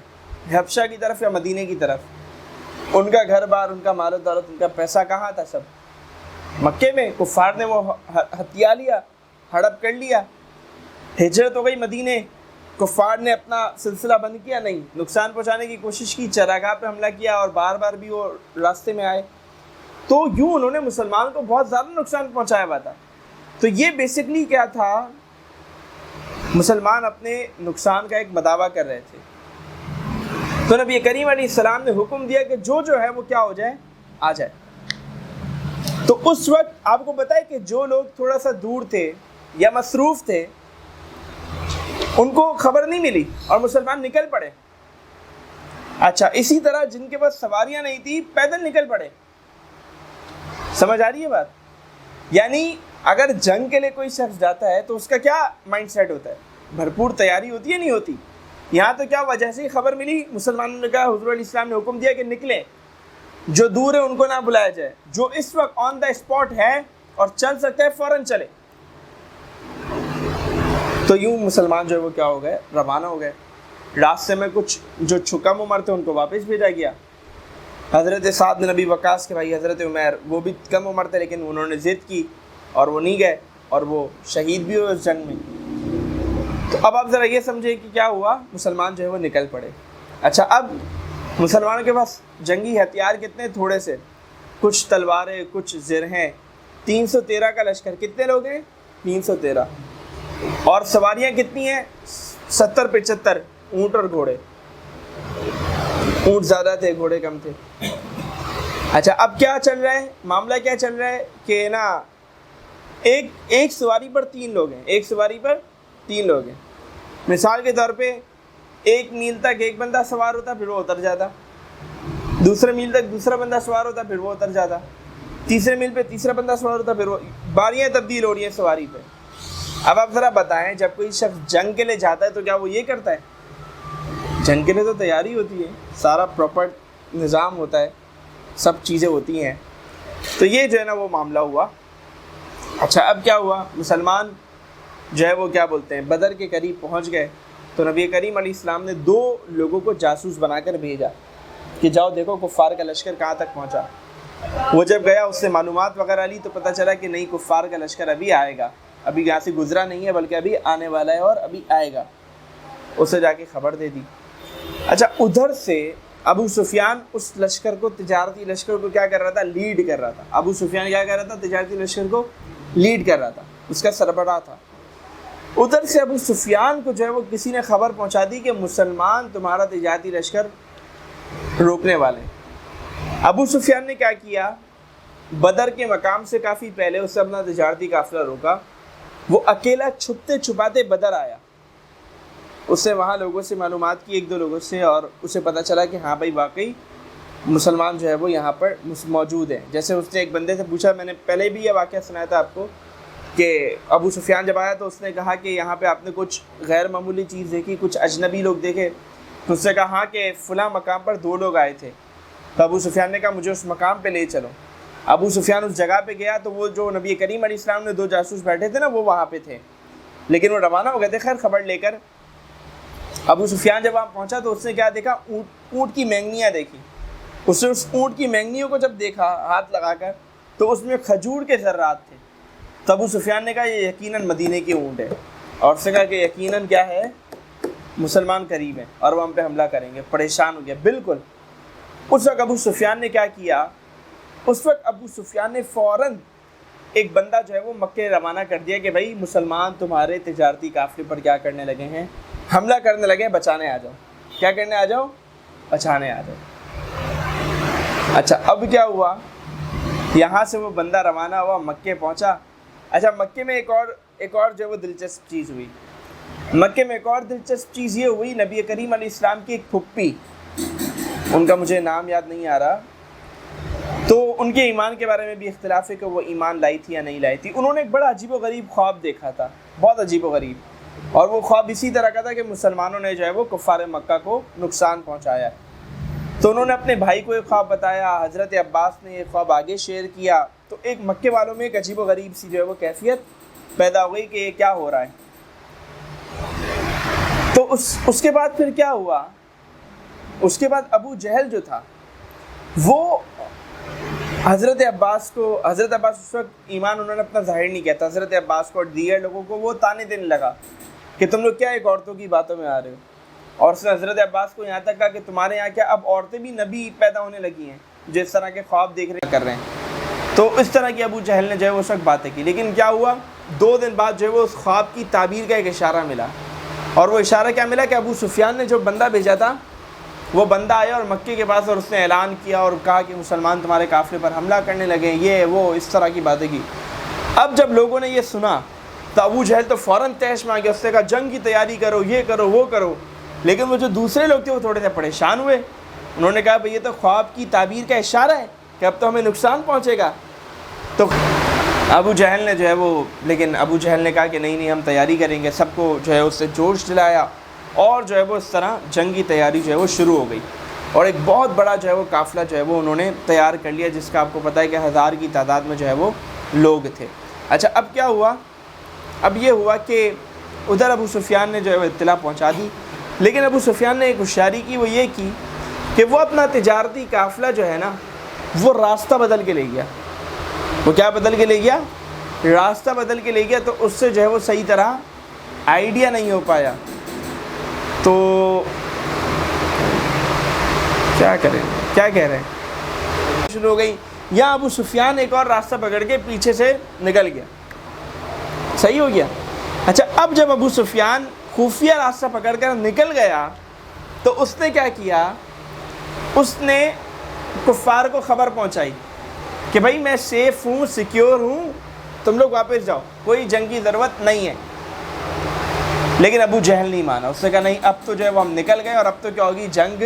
Speaker 1: حبشہ کی طرف یا مدینے کی طرف, ان کا گھر بار, ان کا مال و دولت, ان کا پیسہ کہاں تھا؟ سب مکے میں. کفار نے وہ ہتھیا لیا, ہڑپ کر لیا, ہجرت ہو گئی مدینے. کفار نے اپنا سلسلہ بند کیا نہیں, نقصان پہنچانے کی کوشش کی, چراگاہ پہ حملہ کیا, اور بار بار بھی وہ راستے میں آئے. تو یوں انہوں نے مسلمان کو بہت زیادہ نقصان پہنچایا ہوا تھا. تو یہ بیسکلی کیا تھا, مسلمان اپنے نقصان کا ایک مداوع کر رہے تھے، تو نبی کریم علیہ السلام نے حکم دیا کہ جو ہے وہ کیا ہو جائے، آ جائے۔ تو اس وقت آپ کو پتہ ہے کہ جو لوگ تھوڑا سا دور تھے یا مصروف تھے ان کو خبر نہیں ملی اور مسلمان نکل پڑے۔ اچھا، اسی طرح جن کے پاس سواریاں نہیں تھی پیدل نکل پڑے۔ سمجھ آ رہی ہے بات؟ یعنی اگر جنگ کے لیے کوئی شخص جاتا ہے تو اس کا کیا مائنڈ سیٹ ہوتا ہے؟ بھرپور تیاری ہوتی ہے، نہیں ہوتی؟ یہاں تو کیا وجہ سے خبر ملی، مسلمانوں نے کہا، حضور علیہ السلام نے حکم دیا کہ نکلیں، جو دور ہے ان کو نہ بلایا جائے، جو اس وقت آن دا اسپاٹ ہے اور چل سکتا ہے فوراً چلے۔ تو یوں مسلمان جو ہے وہ کیا ہو گئے، روانہ ہو گئے۔ راستے میں کچھ جو کم عمر تھے ان کو واپس بھیجا گیا۔ حضرت سعد بن ابی وقاص کے بھائی حضرت عمیر، وہ بھی کم عمر تھے لیکن انہوں نے ضد کی اور وہ نہیں گئے اور وہ شہید بھی ہوئے اس جنگ میں۔ تو اب آپ ذرا یہ سمجھیں کہ کیا ہوا، مسلمان جو ہے وہ نکل پڑے۔ اچھا، اب مسلمانوں کے پاس جنگی ہتھیار کتنے؟ تھوڑے سے، کچھ تلواریں، کچھ زرہیں، 313 کا لشکر۔ کتنے لوگ ہیں؟ 313۔ اور سواریاں کتنی ہیں؟ 70-75 اونٹ اور گھوڑے۔ اونٹ زیادہ تھے، گھوڑے کم تھے۔ اچھا، اب کیا چل رہا ہے، معاملہ کیا چل رہا ہے کہ نا ایک سواری پر 3 لوگ ہیں، ایک سواری پر 3 لوگ ہیں۔ مثال کے طور پہ 1 میل تک ایک بندہ سوار ہوتا، پھر وہ اتر جاتا، دوسرے میل تک دوسرا بندہ سوار ہوتا، پھر وہ اتر جاتا، تیسرے میل پہ تیسرا بندہ سوار ہوتا، پھر وہ باریاں تبدیل ہو رہی ہیں سواری پہ۔ اب آپ ذرا بتائیں، جب کوئی شخص جنگ کے لیے جاتا ہے تو کیا وہ یہ کرتا ہے؟ جنگ کے لیے تو تیاری ہوتی ہے، سارا پراپر نظام ہوتا ہے، سب چیزیں ہوتی ہیں۔ تو یہ جو ہے نا وہ معاملہ ہوا۔ اچھا، اب کیا ہوا، مسلمان جو ہے وہ کیا بولتے ہیں، بدر کے قریب پہنچ گئے۔ تو نبی کریم علیہ السلام نے 2 لوگوں کو جاسوس بنا کر بھیجا کہ جاؤ دیکھو کفار کا لشکر کہاں تک پہنچا۔ وہ جب گیا، اس سے معلومات وغیرہ لی تو پتہ چلا کہ نہیں، کفار کا لشکر ابھی آئے گا، ابھی یہاں سے گزرا نہیں ہے بلکہ ابھی آنے والا ہے اور ابھی آئے گا۔ اسے جا کے خبر دے دی۔ اچھا، ادھر سے ابو سفیان اس لشکر کو، تجارتی لشکر کو کیا کر رہا تھا؟ لیڈ کر رہا تھا۔ ابو سفیان کیا کر رہا تھا؟ تجارتی لشکر کو لیڈ کر رہا تھا، اس کا سربراہ تھا۔ ادھر سے ابو سفیان کو جو ہے وہ کسی نے خبر پہنچا دی کہ مسلمان تمہارا تجارتی لشکر روکنے والے۔ ابو سفیان نے کیا کیا، بدر کے مقام سے کافی پہلے اس سے اپنا تجارتی قافلہ روکا۔ وہ اکیلا چھپتے چھپاتے بدر آیا، اس سے وہاں لوگوں سے معلومات کی، 1-2 لوگوں سے، اور اسے پتہ چلا کہ ہاں بھائی واقعی مسلمان جو ہے وہ یہاں پر موجود ہیں۔ جیسے اس نے ایک بندے سے پوچھا، میں نے پہلے بھی یہ واقعہ سنایا تھا آپ کو، کہ ابو سفیان جب آیا تو اس نے کہا کہ یہاں پہ آپ نے کچھ غیر معمولی چیز دیکھی، کچھ اجنبی لوگ دیکھے؟ تو اس نے کہا ہاں کہ فلاں مقام پر 2 لوگ آئے تھے۔ تو ابو سفیان نے کہا مجھے اس مقام پہ لے چلو۔ ابو سفیان اس جگہ پہ گیا تو وہ جو نبی کریم علیہ السلام نے 2 جاسوس بیٹھے تھے نا، وہ وہاں پہ تھے، لیکن وہ روانہ ہو گئے تھے خیر خبر لے کر۔ ابو سفیان جب وہاں پہنچا تو اس نے کیا دیکھا، اونٹ کی مینگنیاں دیکھی۔ اس نے اس اونٹ کی مینگنیوں کو جب دیکھا ہاتھ لگا کر تو اس میں کھجور کے ذرات تھے۔ تو ابو سفیان نے کہا یہ یقیناً مدینے کی اونٹ ہے، اور اس نے کہا کہ یقیناً کیا ہے، مسلمان قریب ہیں اور وہ ہم پہ حملہ کریں گے۔ پریشان ہو گیا بالکل۔ اس وقت ابو سفیان نے کیا کیا، اس وقت ابو سفیان نے فوراً ایک بندہ جو ہے وہ مکے روانہ کر دیا کہ بھائی مسلمان تمہارے تجارتی قافلے پر کیا کرنے لگے ہیں، حملہ کرنے لگے ہیں، بچانے آ جاؤ۔ کیا کرنے آ جاؤ؟ بچانے آ جاؤ۔ اچھا، اب کیا ہوا، یہاں سے وہ بندہ روانہ ہوا، مکے پہنچا۔ اچھا، مکے میں ایک اور جو ہے وہ دلچسپ چیز ہوئی۔ مکے میں ایک اور دلچسپ چیز یہ ہوئی، نبی کریم علیہ السلام کی ایک پھپھی، ان کا مجھے نام یاد نہیں آ رہا، تو ان کے ایمان کے بارے میں بھی اختلاف ہے کہ وہ ایمان لائی تھی یا نہیں لائی تھی۔ انہوں نے ایک بڑا عجیب و غریب خواب دیکھا تھا، بہت عجیب و غریب، اور وہ خواب اسی طرح کا تھا کہ مسلمانوں نے جو ہے وہ کفار مکہ کو نقصان پہنچایا۔ تو انہوں نے اپنے بھائی کو ایک خواب بتایا، حضرت عباس نے یہ خواب آگے شیئر کیا، تو ایک مکے والوں میں ایک عجیب و غریب سی جو ہے وہ کیفیت پیدا ہو گئی کہ یہ کیا ہو رہا ہے۔ تو اس کے بعد پھر کیا ہوا، اس کے بعد ابو جہل جو تھا وہ حضرت عباس اس وقت ایمان انہوں نے اپنا ظاہر نہیں کیا تھا، حضرت عباس کو اور دیگر لوگوں کو وہ تانے دینے لگا کہ تم لوگ کیا ایک عورتوں کی باتوں میں آ رہے ہو، اور اس نے حضرت عباس کو یہاں تک کہا کہ تمہارے یہاں کیا اب عورتیں بھی نبی پیدا ہونے لگی ہیں جو اس طرح کے خواب دیکھ رہے کر رہے ہیں۔ تو اس طرح کی ابو جہل نے جو ہے وہ سب باتیں کی، لیکن کیا ہوا، 2 دن بعد جو ہے وہ اس خواب کی تعبیر کا ایک اشارہ ملا، اور وہ اشارہ کیا ملا کہ ابو سفیان نے جو بندہ بھیجا تھا وہ بندہ آیا اور مکے کے پاس، اور اس نے اعلان کیا اور کہا کہ مسلمان تمہارے قافلے پر حملہ کرنے لگے، یہ وہ اس طرح کی باتیں کی۔ اب جب لوگوں نے یہ سنا تو ابو جہل تو فوراً طیش میں آ گیا، اس نے کہا جنگ کی تیاری کرو، یہ کرو وہ کرو۔ لیکن وہ جو دوسرے لوگ تھے وہ تھوڑے سے پریشان ہوئے، انہوں نے کہا بھئی یہ تو خواب کی تعبیر کا اشارہ ہے کہ اب تو ہمیں نقصان پہنچے گا۔ تو ابو جہل نے جو ہے وہ، لیکن ابو جہل نے کہا کہ نہیں ہم تیاری کریں گے، سب کو جو ہے اس سے جوش دلایا، اور جو ہے وہ اس طرح جنگ کی تیاری جو ہے وہ شروع ہو گئی، اور ایک بہت بڑا جو ہے وہ قافلہ جو ہے وہ انہوں نے تیار کر لیا، جس کا آپ کو پتہ ہے کہ 1000 کی تعداد میں جو ہے وہ لوگ تھے۔ اچھا اب کیا ہوا؟ اب یہ ہوا کہ ادھر ابو سفیان نے جو ہے وہ اطلاع پہنچا دی، لیکن ابو سفیان نے ایک ہوشیاری کی، وہ یہ کی کہ وہ اپنا تجارتی قافلہ جو ہے نا وہ راستہ بدل کے لے گیا۔ وہ کیا بدل کے لے گیا؟ راستہ بدل کے لے گیا، تو اس سے جو ہے وہ صحیح طرح آئیڈیا نہیں ہو پایا۔ تو کیا کریں، کیا کہہ رہے ہیں، شروع ہو گئی، یا ابو سفیان ایک اور راستہ پکڑ کے پیچھے سے نکل گیا، صحیح ہو گیا۔ اچھا اب جب ابو سفیان خفیہ راستہ پکڑ کر نکل گیا تو اس نے کیا کیا؟ اس نے کفار کو خبر پہنچائی کہ بھائی میں سیف ہوں، سیکیور ہوں، تم لوگ واپس جاؤ، کوئی جنگ کی ضرورت نہیں ہے۔ لیکن ابو جہل نہیں مانا، اس نے کہا نہیں اب تو جو ہے وہ ہم نکل گئے اور اب تو کیا ہوگی، جنگ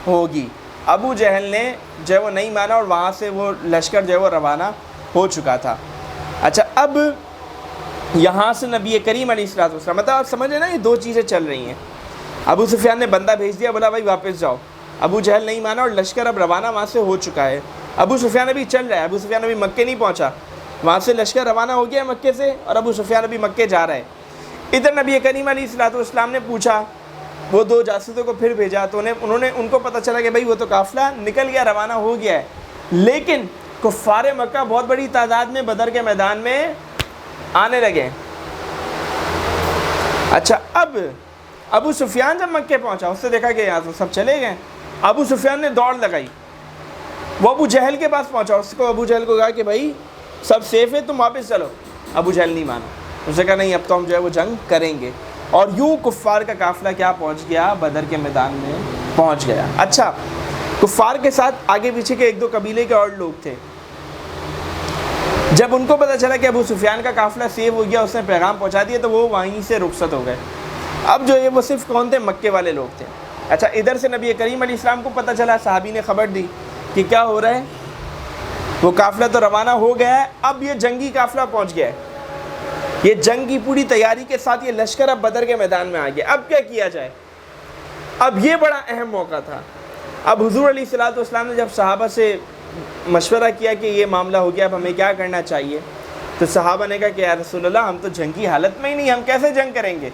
Speaker 1: ہوگی۔ ابو جہل نے جو ہے وہ نہیں مانا، اور وہاں سے وہ لشکر جو ہے وہ روانہ ہو چکا تھا۔ اچھا اب یہاں سے نبی کریم علیہ الصلوۃ والسلام، مطلب آپ سمجھیں نا یہ 2 چیزیں چل رہی ہیں۔ ابو سفیان نے بندہ بھیج دیا، بولا بھائی واپس جاؤ، ابو جہل نہیں مانا اور لشکر اب روانہ وہاں سے ہو چکا ہے۔ ابو سفیان ابھی چل رہا ہے، ابو سفیان ابھی مکے نہیں پہنچا، وہاں سے لشکر روانہ ہو گیا مکے سے، اور ابو سفیان ابھی مکے جا رہا ہے۔ ادھر نبی کریم علیہ الصلوۃ والسلام نے پوچھا، وہ 2 جاسوسوں کو پھر بھیجا، تو ان کو پتہ چلا کہ بھائی وہ تو قافلہ نکل گیا، روانہ ہو گیا ہے، لیکن کفار مکہ بہت بڑی تعداد میں بدر کے میدان میں آنے لگے۔ اچھا اب ابو سفیان جب مکے پہنچا، اس سے دیکھا کہ یہاں تو سب چلے گئے، ابو سفیان نے دوڑ لگائی، وہ ابو جہل کے پاس پہنچا، اس کو ابو جہل کو کہا کہ بھائی سب سیف ہے، تم واپس چلو۔ ابو جہل نہیں مانا، اس نے کہا نہیں اب تو ہم جو ہے وہ جنگ کریں گے، اور یوں کفار کا قافلہ کیا پہنچ گیا، بدر کے میدان میں پہنچ گیا۔ اچھا کفار کے ساتھ آگے پیچھے کے 1-2 قبیلے کے اور لوگ تھے، جب ان کو پتہ چلا کہ ابو سفیان کا قافلہ سیو ہو گیا، اس نے پیغام پہنچا دیا، تو وہ وہیں سے رخصت ہو گئے۔ اب جو ہے وہ صرف کون تھے؟ مکے والے لوگ تھے۔ اچھا ادھر سے نبی کریم علیہ السلام کو پتہ چلا، صحابی نے خبر دی کہ کیا ہو رہا ہے، وہ قافلہ تو روانہ ہو گیا ہے، اب یہ جنگی قافلہ پہنچ گیا ہے، یہ جنگ کی پوری تیاری کے ساتھ یہ لشکر اب بدر کے میدان میں آ گیا، اب کیا کیا جائے؟ اب یہ بڑا اہم موقع تھا۔ اب حضور علیہ الصلوۃ والسلام نے جب صحابہ سے مشورہ کیا کہ یہ معاملہ ہو گیا، اب ہمیں کیا کرنا چاہیے، تو صحابہ نے کہا کہ یا رسول اللہ ہم تو جنگی حالت میں ہی نہیں، ہم کیسے جنگ کریں گے،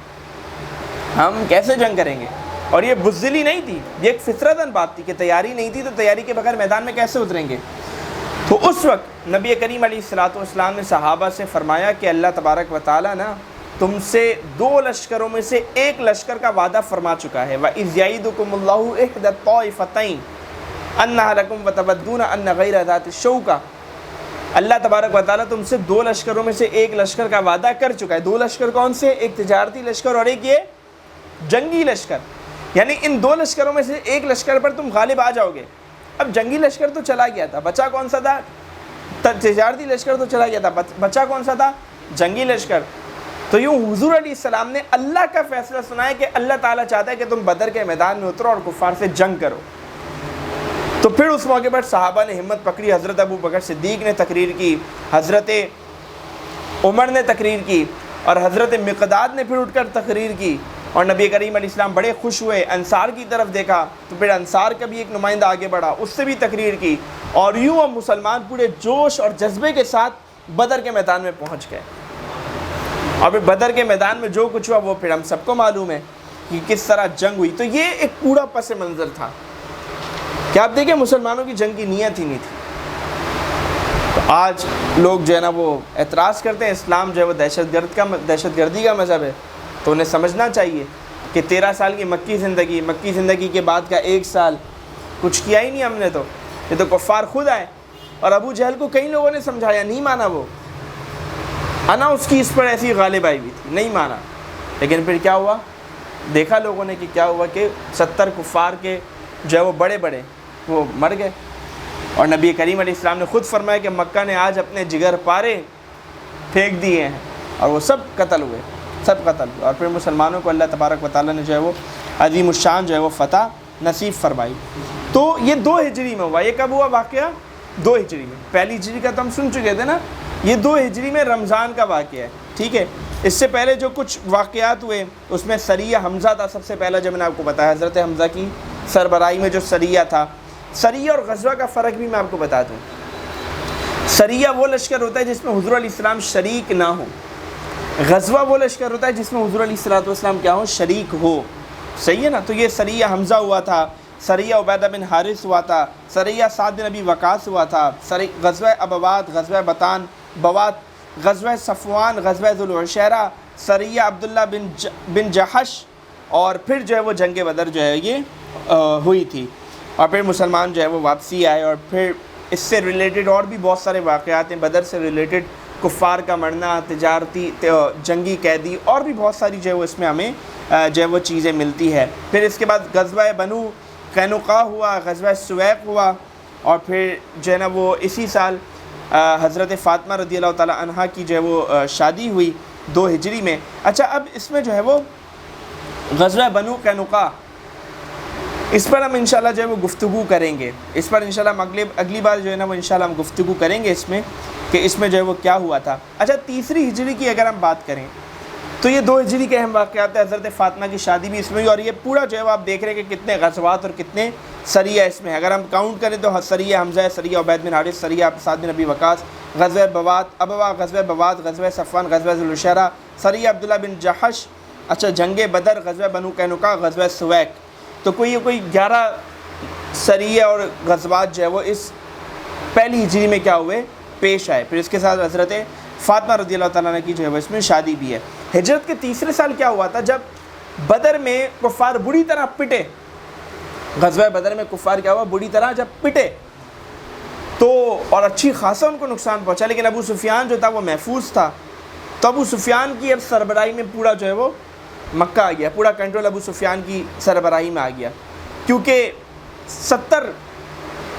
Speaker 1: ہم کیسے جنگ کریں گے؟ اور یہ بزدلی نہیں تھی، یہ ایک فطرتاً بات تھی کہ تیاری نہیں تھی، تو تیاری کے بغیر میدان میں کیسے اتریں گے؟ تو اس وقت نبی کریم علیہ الصلوۃ والسلام نے صحابہ سے فرمایا کہ اللہ تبارک و تعالیٰ نا تم سے 2 لشکروں میں سے ایک لشکر کا وعدہ فرما چکا ہے، وَإِذْ يَعِدُكُمُ اللَّهُ إِحْدَى الطَّائِفَتَيْنِ أَنَّهَا لَكُمْ وَتَوَدُّونَ أَنَّ غَيْرَ ذَاتِ الشَّوْكَةِ۔ اللہ تبارک و تعالیٰ تم سے 2 لشکروں میں سے ایک لشکر کا وعدہ کر چکا ہے۔ 2 لشکر کون سے؟ ایک تجارتی لشکر اور ایک یہ جنگی لشکر، یعنی ان 2 لشکروں میں سے ایک لشکر پر تم غالب آ جاؤ گے۔ اب جنگی لشکر تو چلا گیا تھا، بچا کون سا تھا؟ تجارتی لشکر تو چلا گیا تھا، بچا کون سا تھا؟ جنگی لشکر۔ تو یوں حضور علیہ السلام نے اللہ کا فیصلہ سنایا کہ اللہ تعالیٰ چاہتا ہے کہ تم بدر کے میدان میں اترو اور کفار سے جنگ کرو۔ تو پھر اس موقع پر صحابہ نے ہمت پکڑی، حضرت ابو بکر صدیق نے تقریر کی، حضرت عمر نے تقریر کی، اور حضرت مقداد نے پھر اٹھ کر تقریر کی، اور نبی کریم علیہ السلام بڑے خوش ہوئے، انصار کی طرف دیکھا تو پھر انصار کا بھی ایک نمائندہ آگے بڑھا، اس سے بھی تقریر کی، اور یوں اب مسلمان پورے جوش اور جذبے کے ساتھ بدر کے میدان میں پہنچ گئے۔ اور پھر بدر کے میدان میں جو کچھ ہوا وہ پھر ہم سب کو معلوم ہے کہ کس طرح جنگ ہوئی۔ تو یہ ایک پورا پس منظر تھا کہ آپ دیکھیں مسلمانوں کی جنگ کی نیت ہی نہیں تھی۔ تو آج لوگ جو ہے نا وہ اعتراض کرتے ہیں اسلام جو ہے وہ دہشت گردی کا مذہب ہے، تو انہیں سمجھنا چاہیے کہ 13 سال کی مکی زندگی کے بعد کا 1 سال کچھ کیا ہی نہیں ہم نے، تو یہ تو کفار خود آئے، اور ابو جہل کو کئی لوگوں نے سمجھایا، نہیں مانا وہ۔ انا اس کی اس پر ایسی غالب آئی ہوئی تھی، نہیں مانا. لیکن پھر کیا ہوا، دیکھا لوگوں نے کہ کیا ہوا کہ 70 کفار کے جو ہے وہ بڑے بڑے وہ مر گئے. اور نبی کریم علیہ السلام نے خود فرمایا کہ مکہ نے آج اپنے جگر پارے پھینک دیے ہیں، اور وہ سب قتل ہوئے، سب قتل ہوئے. اور پھر مسلمانوں کو اللہ تبارک و تعالیٰ نے جو ہے وہ عظیم الشان جو ہے وہ فتح نصیب فرمائی. تو یہ 2 ہجری میں ہوا. یہ کب ہوا واقعہ؟ 2 ہجری میں. پہلی ہجری کا تو ہم سن چکے تھے نا، یہ 2 ہجری میں رمضان کا واقعہ ہے. ٹھیک ہے، اس سے پہلے جو کچھ واقعات ہوئے اس میں سریہ حمزہ تھا سب سے پہلا، جو میں نے آپ کو بتایا حضرت حمزہ کی سربراہی میں جو سریہ تھا. سریہ اور غزوہ کا فرق بھی میں آپ کو بتا دوں. سریہ وہ لشکر ہوتا ہے جس میں حضور علیہ السلام شریک نہ ہو. غزوہ وہ لشکر ہوتا ہے جس میں حضور علیہ السلام کیا ہو، شریک ہو. صحیح ہے نا. تو یہ سریہ حمزہ ہوا تھا، سریہ عبیدہ بن حارث ہوا تھا، سریہ سعد بن ابی وقاص ہوا تھا، غزوہ ابوات، غزوہ بطان بوات، غزوہ صفوان، غزوہ ذوالعشیرہ، سریہ عبداللہ بن جحش، اور پھر جو ہے وہ جنگ بدر جو ہے یہ ہوئی تھی. اور پھر مسلمان جو ہے وہ واپسی آئے. اور پھر اس سے ریلیٹڈ اور بھی بہت سارے واقعات ہیں. بدر سے ریلیٹڈ کفار کا مرنا، تجارتی جنگی قیدی، اور بھی بہت ساری جو ہے وہ اس میں ہمیں جو ہے وہ چیزیں ملتی ہے. پھر اس کے بعد غزوہ بنو قینقاع ہوا، غزوہ سویق ہوا، اور پھر جو ہے نا وہ اسی سال حضرت فاطمہ رضی اللہ تعالی عنہا کی جو ہے وہ شادی ہوئی 2 ہجری میں. اچھا، اب اس میں جو ہے وہ غزوہ بنو قینقاع، اس پر ہم انشاءاللہ جو ہے وہ گفتگو کریں گے. اس پر انشاءاللہ اگلی بار جو ہے نا وہ انشاءاللہ ہم گفتگو کریں گے اس میں کہ اس میں جو ہے وہ کیا ہوا تھا. اچھا، 3 ہجری کی اگر ہم بات کریں تو یہ 2 ہجری کے اہم واقعات ہیں. حضرت فاطمہ کی شادی بھی اس میں ہوئی، اور یہ پورا جو ہے وہ آپ دیکھ رہے ہیں کہ کتنے غزوات اور کتنے سریہ اس میں. اگر ہم کاؤنٹ کریں تو سریہ حمزہ، سریہ عبید بن حارث، سریہ سعد بن ابی وقاص، غزوہ بوات، غزوہ صفوان، غزوہ ذوالعشیرہ، سریہ عبداللہ بن جحش، اچھا جنگ بدر، غزوہ بنو قینقاع، غزوہ سویق. تو کوئی 11 سریہ اور غزوات جو ہے وہ اس پہلی ہجری میں کیا ہوئے، پیش آئے. پھر اس کے ساتھ حضرت فاطمہ رضی اللہ تعالیٰ عنہ کی جو ہے وہ اس میں شادی بھی ہے. ہجرت کے 3 سال کیا ہوا تھا، جب بدر میں کفار بری طرح پٹے. غزوہ بدر میں کفار کیا ہوا، بری طرح جب پٹے تو، اور اچھی خاصا ان کو نقصان پہنچا. لیکن ابو سفیان جو تھا وہ محفوظ تھا. تو ابو سفیان کی اب سربراہی میں پورا جو ہے وہ مکہ آ گیا، پورا کنٹرول ابو سفیان کی سربراہی میں آ گیا، کیونکہ 70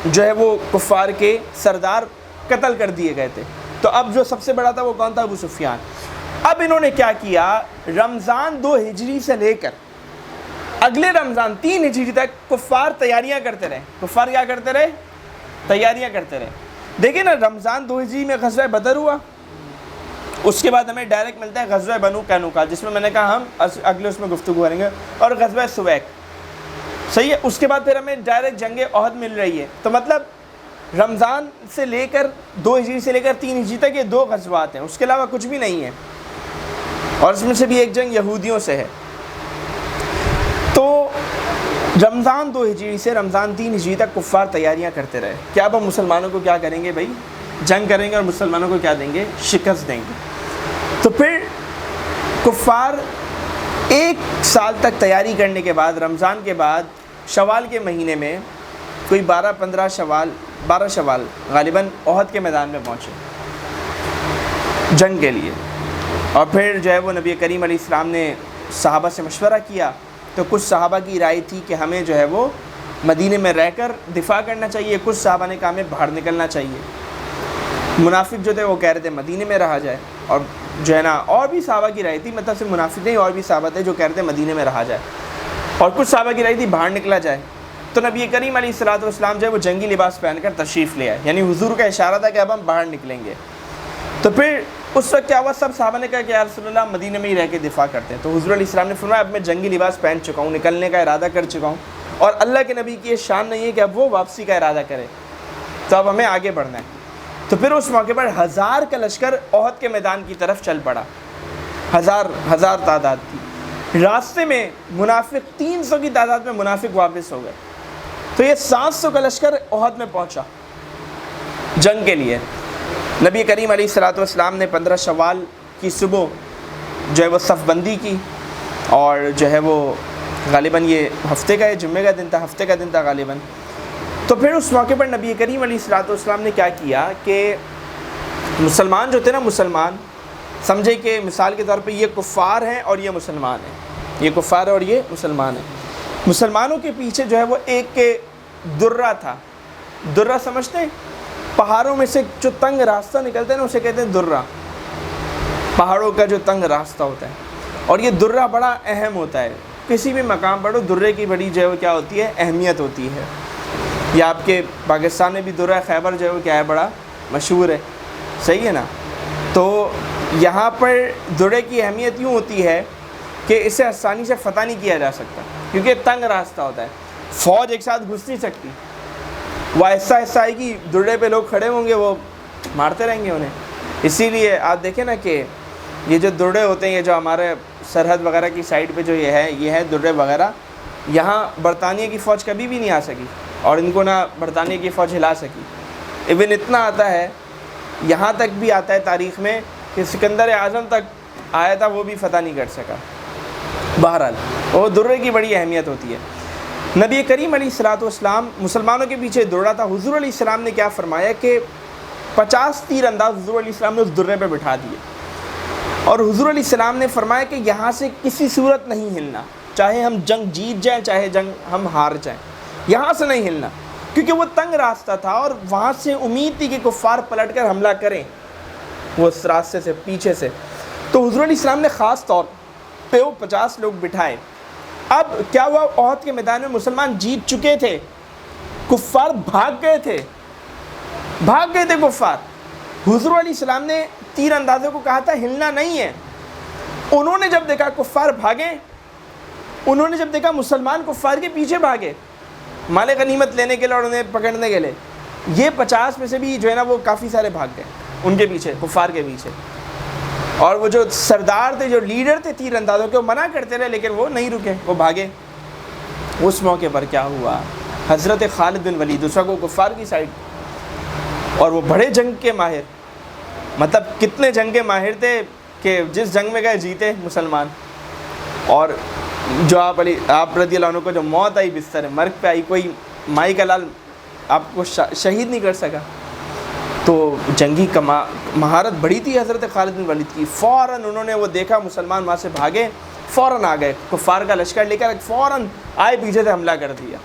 Speaker 1: جو ہے وہ کفار کے سردار قتل کر دیے گئے تھے. تو اب جو سب سے بڑا تھا وہ کون تھا، ابو سفیان. اب انہوں نے کیا کیا، رمضان 2 ہجری سے لے کر اگلے رمضان 3 ہجری تک کفار تیاریاں کرتے رہے. کفار کیا کرتے رہے، تیاریاں کرتے رہے. دیکھیں نا، رمضان 2 ہجری میں غزوہ بدر ہوا، اس کے بعد ہمیں ڈائریکٹ ملتا ہے غزوہ بنو قینقاع، جس میں نے کہا ہم اگلے اس میں گفتگو کریں گے، اور غزوہ سویق. صحیح ہے. اس کے بعد پھر ہمیں ڈائریکٹ جنگ احد مل رہی ہے. تو مطلب رمضان سے لے کر 2 ہجری سے لے کر 3 ہجری تک یہ 2 غزوات ہیں، اس کے علاوہ کچھ بھی نہیں ہے. اور اس میں سے بھی ایک جنگ یہودیوں سے ہے. تو رمضان 2 ہجری سے رمضان 3 ہجری تک کفار تیاریاں کرتے رہے کہ اب ہم مسلمانوں کو کیا کریں گے، بھائی جنگ کریں گے اور مسلمانوں کو کیا دیں گے، شکست دیں گے. تو پھر کفار 1 سال تک تیاری کرنے کے بعد، رمضان کے بعد شوال کے مہینے میں کوئی 12 شوال غالباً احد کے میدان میں پہنچے جنگ کے لیے. اور پھر جو ہے وہ نبی کریم علیہ السلام نے صحابہ سے مشورہ کیا. تو کچھ صحابہ کی رائے تھی کہ ہمیں جو ہے وہ مدینے میں رہ کر دفاع کرنا چاہیے. کچھ صحابہ نے کہا ہمیں باہر نکلنا چاہیے. منافق جو تھے وہ کہہ رہے تھے مدینے میں رہا جائے. اور جو ہے نا اور بھی صحابہ کی رائے تھی، مطلب صرف منافق نہیں، اور بھی صحابہ تھے جو کہہ رہے تھے مدینے میں رہا جائے. اور کچھ صحابہ کی رائے تھی باہر نکلا جائے. تو نبی کریم علیہ السلام جو ہے وہ جنگی لباس پہن کر تشریف لے آئے، یعنی حضور کا اشارہ تھا کہ اب ہم باہر نکلیں گے. تو پھر اس وقت کیا ہوا، سب صحابہ نے کہا کہ یا رسول اللہ مدینے میں ہی رہ کے دفاع کرتے ہیں. تو حضور علیہ السلام نے فرمایا اب میں جنگی لباس پہن چکا ہوں، نکلنے کا ارادہ کر چکا ہوں، اور اللہ کے نبی کی یہ شان نہیں ہے کہ اب وہ واپسی کا ارادہ کرے، تو اب ہمیں آگے بڑھنا ہے. تو پھر اس موقع پر 1000 کا لشکر احد کے میدان کی طرف چل پڑا. ہزار تعداد تھی. راستے میں منافق 300 کی تعداد میں منافق واپس ہو گئے. تو یہ 700 کا لشکر احد میں پہنچا جنگ کے لیے. نبی کریم علیہ السلام نے 15 شوال کی صبح جو ہے وہ صف بندی کی، اور جو ہے وہ غالباً یہ ہفتے کا جمعے کا دن تھا، ہفتے کا دن تھا غالباً. تو پھر اس موقع پر نبی کریم علیہ السلام نے کیا کیا کہ مسلمان جو تھے نا، مسلمان سمجھے کہ مثال کے طور پہ یہ کفار ہیں اور یہ مسلمان ہیں، یہ کفار ہے اور یہ مسلمان ہیں۔ مسلمانوں کے پیچھے جو ہے وہ ایک کے درہ تھا، درہ سمجھتے ہیں؟ پہاڑوں میں سے جو تنگ راستہ نکلتا ہے نا اسے کہتے ہیں درہ، پہاڑوں کا جو تنگ راستہ ہوتا ہے، اور یہ درہ بڑا اہم ہوتا ہے۔ کسی بھی مقام پر درے کی بڑی جو ہے وہ کیا ہوتی ہے، اہمیت ہوتی ہے۔ یا آپ کے پاکستان میں بھی درہ خیبر جو ہے وہ کیا ہے، بڑا مشہور ہے، صحیح ہے نا؟ تو یہاں پر درے کی اہمیت یوں ہوتی ہے کہ اسے آسانی سے فتح نہیں کیا جا سکتا، کیونکہ تنگ راستہ ہوتا ہے، فوج ایک ساتھ گھس نہیں سکتی، وہ آہستہ آہستہ آئے گی، درے پہ لوگ کھڑے ہوں گے، وہ مارتے رہیں گے انہیں۔ اسی لیے آپ دیکھیں نا کہ یہ جو درے ہوتے ہیں، یہ جو ہمارے سرحد وغیرہ کی سائڈ پہ جو یہ ہے درے وغیرہ، یہاں برطانیہ کی فوج کبھی بھی نہیں آ سکی اور ان کو نہ برطانیہ کی فوج ہلا سکی۔ ایون اتنا آتا ہے، یہاں تک بھی آتا ہے تاریخ میں کہ سکندر اعظم تک آیا تھا، وہ بھی فتح نہیں کر سکا۔ بہرحال وہ درے کی بڑی اہمیت ہوتی ہے۔ نبی کریم علیہ الصلوۃ والسلام مسلمانوں کے پیچھے درہ تھا۔ حضور علیہ السلام نے کیا فرمایا کہ 50 تیر انداز حضور علیہ السلام نے اس درے پہ بٹھا دیے، اور حضور علیہ السلام نے فرمایا کہ یہاں سے کسی صورت نہیں ہلنا، چاہے ہم جنگ جیت جائیں چاہے جنگ ہم ہار جائیں، یہاں سے نہیں ہلنا، کیونکہ وہ تنگ راستہ تھا اور وہاں سے امید تھی کہ کفار پلٹ کر حملہ کریں وہ اس راستے سے پیچھے سے۔ تو حضور علیہ السلام نے خاص طور پہ وہ 50 لوگ بٹھائے۔ اب کیا ہوا، احد کے میدان میں مسلمان جیت چکے تھے، کفار بھاگ گئے تھے کفار۔ حضور علیہ السلام نے تیر اندازوں کو کہا تھا ہلنا نہیں ہے۔ انہوں نے جب دیکھا کفار بھاگے، انہوں نے جب دیکھا مسلمان کفار کے پیچھے بھاگے مال غنیمت لینے کے لیے اور انہیں پکڑنے کے لیے، یہ 50 میں سے بھی جو ہے نا وہ کافی سارے بھاگ گئے ان کے پیچھے، کفار کے پیچھے۔ اور وہ جو سردار تھے، جو لیڈر تھے تیر اندازوں کے، وہ منع کرتے رہے لیکن وہ نہیں رکے، وہ بھاگے۔ اس موقع پر کیا ہوا، حضرت خالد بن ولید، دوسرا کو کفار کی سائڈ، اور وہ بڑے جنگ کے ماہر، مطلب کتنے جنگ کے ماہر تھے کہ جس جنگ میں گئے جیتے مسلمان، اور جو آپ رضی اللہ عنہ کو جو موت آئی بستر مرگ پہ آئی، کوئی مائی کا لال آپ کو شہید نہیں کر سکا۔ تو جنگی مہارت بڑی تھی حضرت خالد بن ولید کی۔ فوراً انہوں نے وہ دیکھا مسلمان وہاں سے بھاگے، فوراً آ گئے، کفار کا لشکر لے کر فوراً آئے، پیچھے سے حملہ کر دیا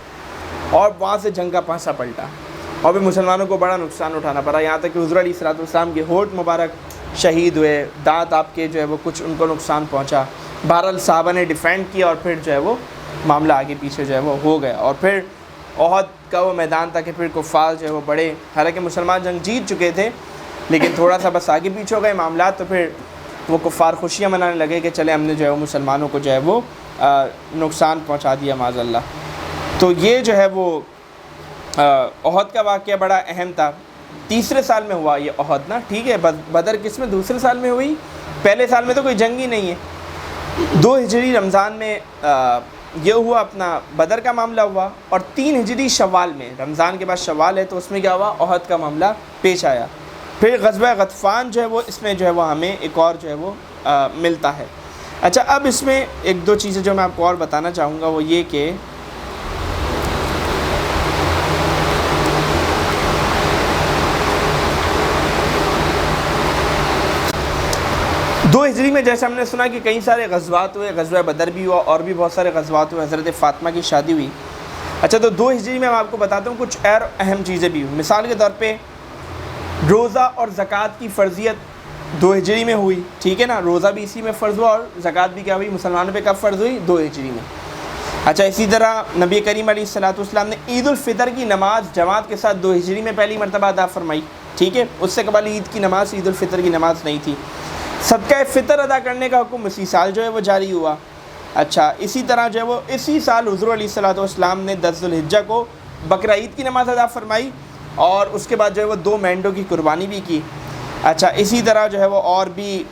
Speaker 1: اور وہاں سے جنگ کا پانسا پلٹا، اور بھی مسلمانوں کو بڑا نقصان اٹھانا پڑا، یہاں تک کہ حضور علیہ الصلوۃ والسلام کے ہونٹ مبارک شہید ہوئے، دانت آپ کے جو ہے وہ کچھ ان کو نقصان پہنچا۔ بہرحال صحابہ نے ڈیفینڈ کیا اور پھر جو ہے وہ معاملہ آگے پیچھے جو ہے وہ ہو گیا، اور پھر احد کا وہ میدان تھا کہ پھر کفار جو ہے وہ بڑے، حالانکہ مسلمان جنگ جیت چکے تھے لیکن تھوڑا سا بس آگے پیچھے ہو گئے معاملات، تو پھر وہ کفار خوشیاں منانے لگے کہ چلے ہم نے جو ہے وہ مسلمانوں کو جو ہے وہ نقصان پہنچا دیا معاذ اللہ۔ تو یہ جو ہے وہ احد کا واقعہ بڑا اہم تھا۔ تیسرے سال میں ہوا یہ احد نا، ٹھیک ہے، بدر کس میں، دوسرے سال میں ہوئی، پہلے سال میں تو کوئی جنگ ہی نہیں ہے۔ 2 ہجری رمضان میں یہ ہوا، اپنا بدر کا معاملہ ہوا، اور 3 ہجری شوال میں، رمضان کے بعد شوال ہے تو اس میں کیا ہوا، احد کا معاملہ پیش آیا۔ پھر غزوہ غطفان جو ہے وہ اس میں جو ہے وہ ہمیں ایک اور جو ہے وہ ملتا ہے۔ اچھا، اب اس میں 1-2 چیزیں جو میں آپ کو اور بتانا چاہوں گا وہ یہ کہ 2 ہجری میں جیسے ہم نے سنا کہ کئی سارے غزوات ہوئے، غزوہ بدر بھی ہوا اور بھی بہت سارے غزوات ہوئے، حضرت فاطمہ کی شادی ہوئی۔ اچھا، تو 2 ہجری میں آپ کو بتاتا ہوں کچھ اور اہم چیزیں بھی ہوئی۔ مثال کے طور پہ روزہ اور زکوٰۃ کی فرضیت 2 ہجری میں ہوئی، ٹھیک ہے نا، روزہ بھی اسی میں فرض ہوا اور زکوٰۃ بھی کیا ہوئی، مسلمانوں پہ کب فرض ہوئی، 2 ہجری میں۔ اچھا، اسی طرح نبی کریم علیہ الصلوۃ والسلام نے عید الفطر کی نماز جماعت کے ساتھ 2 ہجری میں پہلی مرتبہ ادا فرمائی، ٹھیک ہے، اس سے قبل عید کی نماز، عید الفطر کی نماز نہیں تھی۔ صدقہ فطر ادا کرنے کا حکم اسی سال جو ہے وہ جاری ہوا۔ اچھا، اسی طرح جو ہے وہ اسی سال حضور علیہ الصلوۃ والسلام نے 10 ذوالحجہ کو بقرہ عید کی نماز ادا فرمائی، اور اس کے بعد جو ہے وہ 2 مینڈوں کی قربانی بھی کی۔ اچھا، اسی طرح جو ہے وہ اور بھی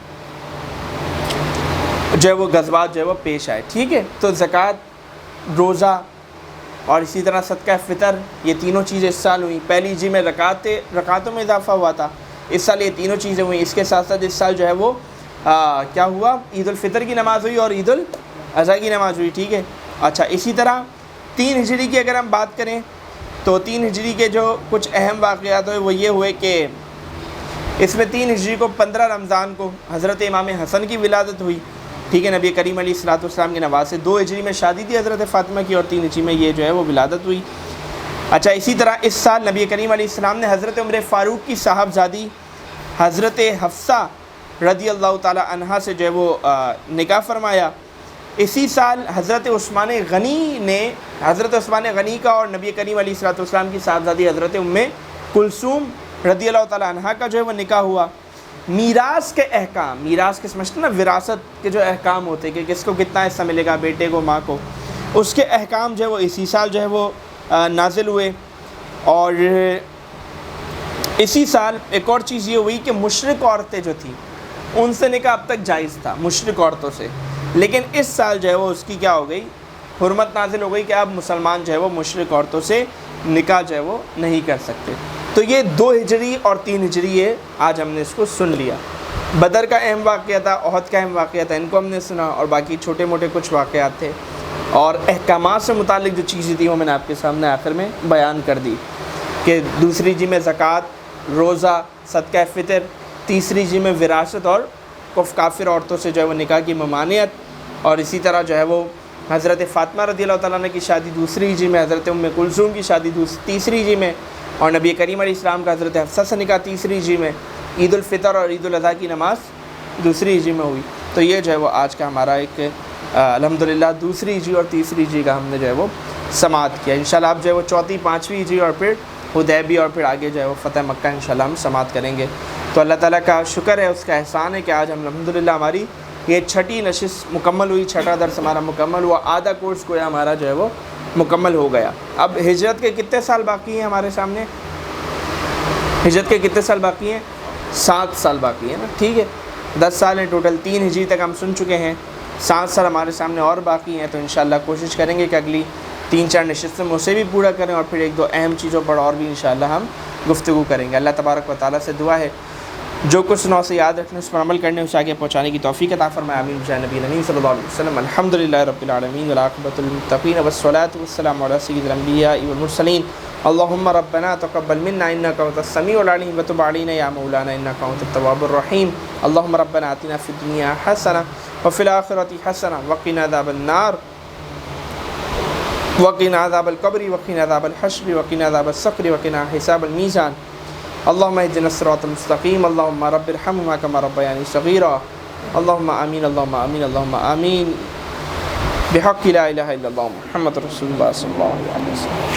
Speaker 1: جو ہے وہ غزوات جو ہے وہ پیش آئے، ٹھیک ہے۔ تو زکوٰۃ، روزہ اور اسی طرح صدقہ فطر، یہ تینوں چیزیں اس سال ہوئیں۔ پہلی ہجری میں رکعتوں میں اضافہ ہوا تھا، اس سال یہ تینوں چیزیں ہوئیں۔ اس کے ساتھ ساتھ اس سال جو ہے وہ کیا ہوا، عید الفطر کی نماز ہوئی اور عید الاضحیٰ کی نماز ہوئی، ٹھیک ہے۔ اچھا، اسی طرح 3 ہجری کی اگر ہم بات کریں تو 3 ہجری کے جو کچھ اہم واقعات ہوئے وہ یہ ہوئے کہ اس میں 3 ہجری کو 15 رمضان کو حضرت امام حسن کی ولادت ہوئی، ٹھیک ہے، نبی کریم علیہ الصلوۃ والسلام کے نواسے۔ 2 ہجری میں شادی تھی حضرت فاطمہ کی، اور 3 ہجری میں یہ جو ہے وہ ولادت ہوئی۔ اچھا، اسی طرح اس سال نبی کریم علیہ السلام نے حضرت عمر فاروق کی صاحبزادی حضرت حفصہ رضی اللہ تعالی عنہا سے جو ہے وہ نکاح فرمایا۔ اسی سال حضرت عثمان غنی کا اور نبی کریم علیہ الصلوۃ والسلام کی صاحبزادی حضرت ام کلثوم رضی اللہ تعالی عنہا کا جو ہے وہ نکاح ہوا۔ میراث کے احکام، میراث کے سمجھتے نا، وراثت کے جو احکام ہوتے کہ کس کو کتنا حصہ ملے گا، بیٹے کو، ماں کو، اس کے احکام جو ہے وہ اسی سال جو ہے وہ نازل ہوئے۔ اور اسی سال ایک اور چیز یہ ہوئی کہ مشرک عورتیں جو تھیں ان سے نکاح اب تک جائز تھا، مشرک عورتوں سے، لیکن اس سال جو ہے وہ اس کی کیا ہو گئی، حرمت نازل ہو گئی کہ اب مسلمان جو ہے وہ مشرک عورتوں سے نکاح جو ہے وہ نہیں کر سکتے۔ تو یہ 2 ہجری اور 3 ہجری ہے، آج ہم نے اس کو سن لیا۔ بدر کا اہم واقعہ تھا، احد کا اہم واقعہ تھا، ان کو ہم نے سنا، اور باقی چھوٹے موٹے کچھ واقعات تھے، اور احکامات سے متعلق جو چیزیں تھیں وہ میں نے آپ کے سامنے آخر میں بیان کر دی کہ 2 ہجری میں زکوٰۃ، روزہ، صدقہ فطر، 3 ہجری میں وراثت اور کافر عورتوں سے جو ہے وہ نکاح کی ممانعت، اور اسی طرح جو ہے وہ حضرت فاطمہ رضی اللہ تعالیٰ عنہ کی شادی 2 ہجری میں، حضرت ام کلثوم کی شادی 3 ہجری میں، اور نبی کریم علیہ السلام کا حضرت حفصہ سے نکاح 3 ہجری میں، عید الفطر اور عید الاضحیٰ کی نماز 2 ہجری میں ہوئی۔ تو یہ جو ہے وہ آج کا ہمارا ایک الحمدللہ 2 ہجری اور 3 ہجری کا ہم نے جو ہے وہ سماعت کیا۔ انشاءاللہ اب جو ہے وہ 4، 5ویں ہجری اور پھر حدیبیہ اور پھر آگے جو ہے وہ فتح مکہ انشاءاللہ ہم سماعت کریں گے۔ تو اللہ تعالیٰ کا شکر ہے، اس کا احسان ہے کہ آج ہم الحمدللہ ہماری یہ 6ٹھی نشست مکمل ہوئی، 6ٹھا درس ہمارا مکمل ہوا، آدھا کورس گویا ہمارا جو ہے وہ مکمل ہو گیا۔ اب ہجرت کے کتنے سال باقی ہیں ہمارے سامنے؟ ہجرت کے کتنے سال باقی ہیں؟ 7 سال باقی ہیں نا، ٹھیک ہے، 10 سال ہیں ٹوٹل۔ 3 ہجری تک ہم سن چکے ہیں، 7 سال ہمارے سامنے اور باقی ہیں۔ تو انشاءاللہ کوشش کریں گے کہ اگلی 3-4 نشستیں اسے بھی پورا کریں، اور پھر 1-2 اہم چیزوں پر اور بھی انشاءاللہ ہم گفتگو کریں گے۔ اللہ تبارک و تعالیٰ سے دعا ہے جو کچھ سنا اسے یاد رکھنے، اس پر عمل کرنے، اسے آگے پہنچانے کی توفیق عطا فرمائے، آمین بجاہ نبی کریم صلی اللہ علیہ وسلم۔ الحمدللہ رب العالمین والعاقبۃ للمتقین والصلاۃ والسلام علی سید الانبیاء والمرسلین۔ اللہم ربنا تقبل منا انک انت السمیع العلیم وتب علینا یا مولانا انک انت التواب الرحیم۔ اللہم ربنا آتنا فی الدنیا حسنہ وفی الآخرۃ حسنہ وقنا عذاب النار وقنا عذاب القبر وقنا عذاب الحشر وقنا عذاب السقر وقنا حساب المیزان۔ اللہم اہدنا الصراط المستقیم، اللہم رب ارحمہما کما ربیانی صغیرا۔ اللہم آمین، اللہم آمین، اللہم آمین، بحق لا الہ الا اللہ محمد رسول اللہ صلی اللہ علیہ وسلم۔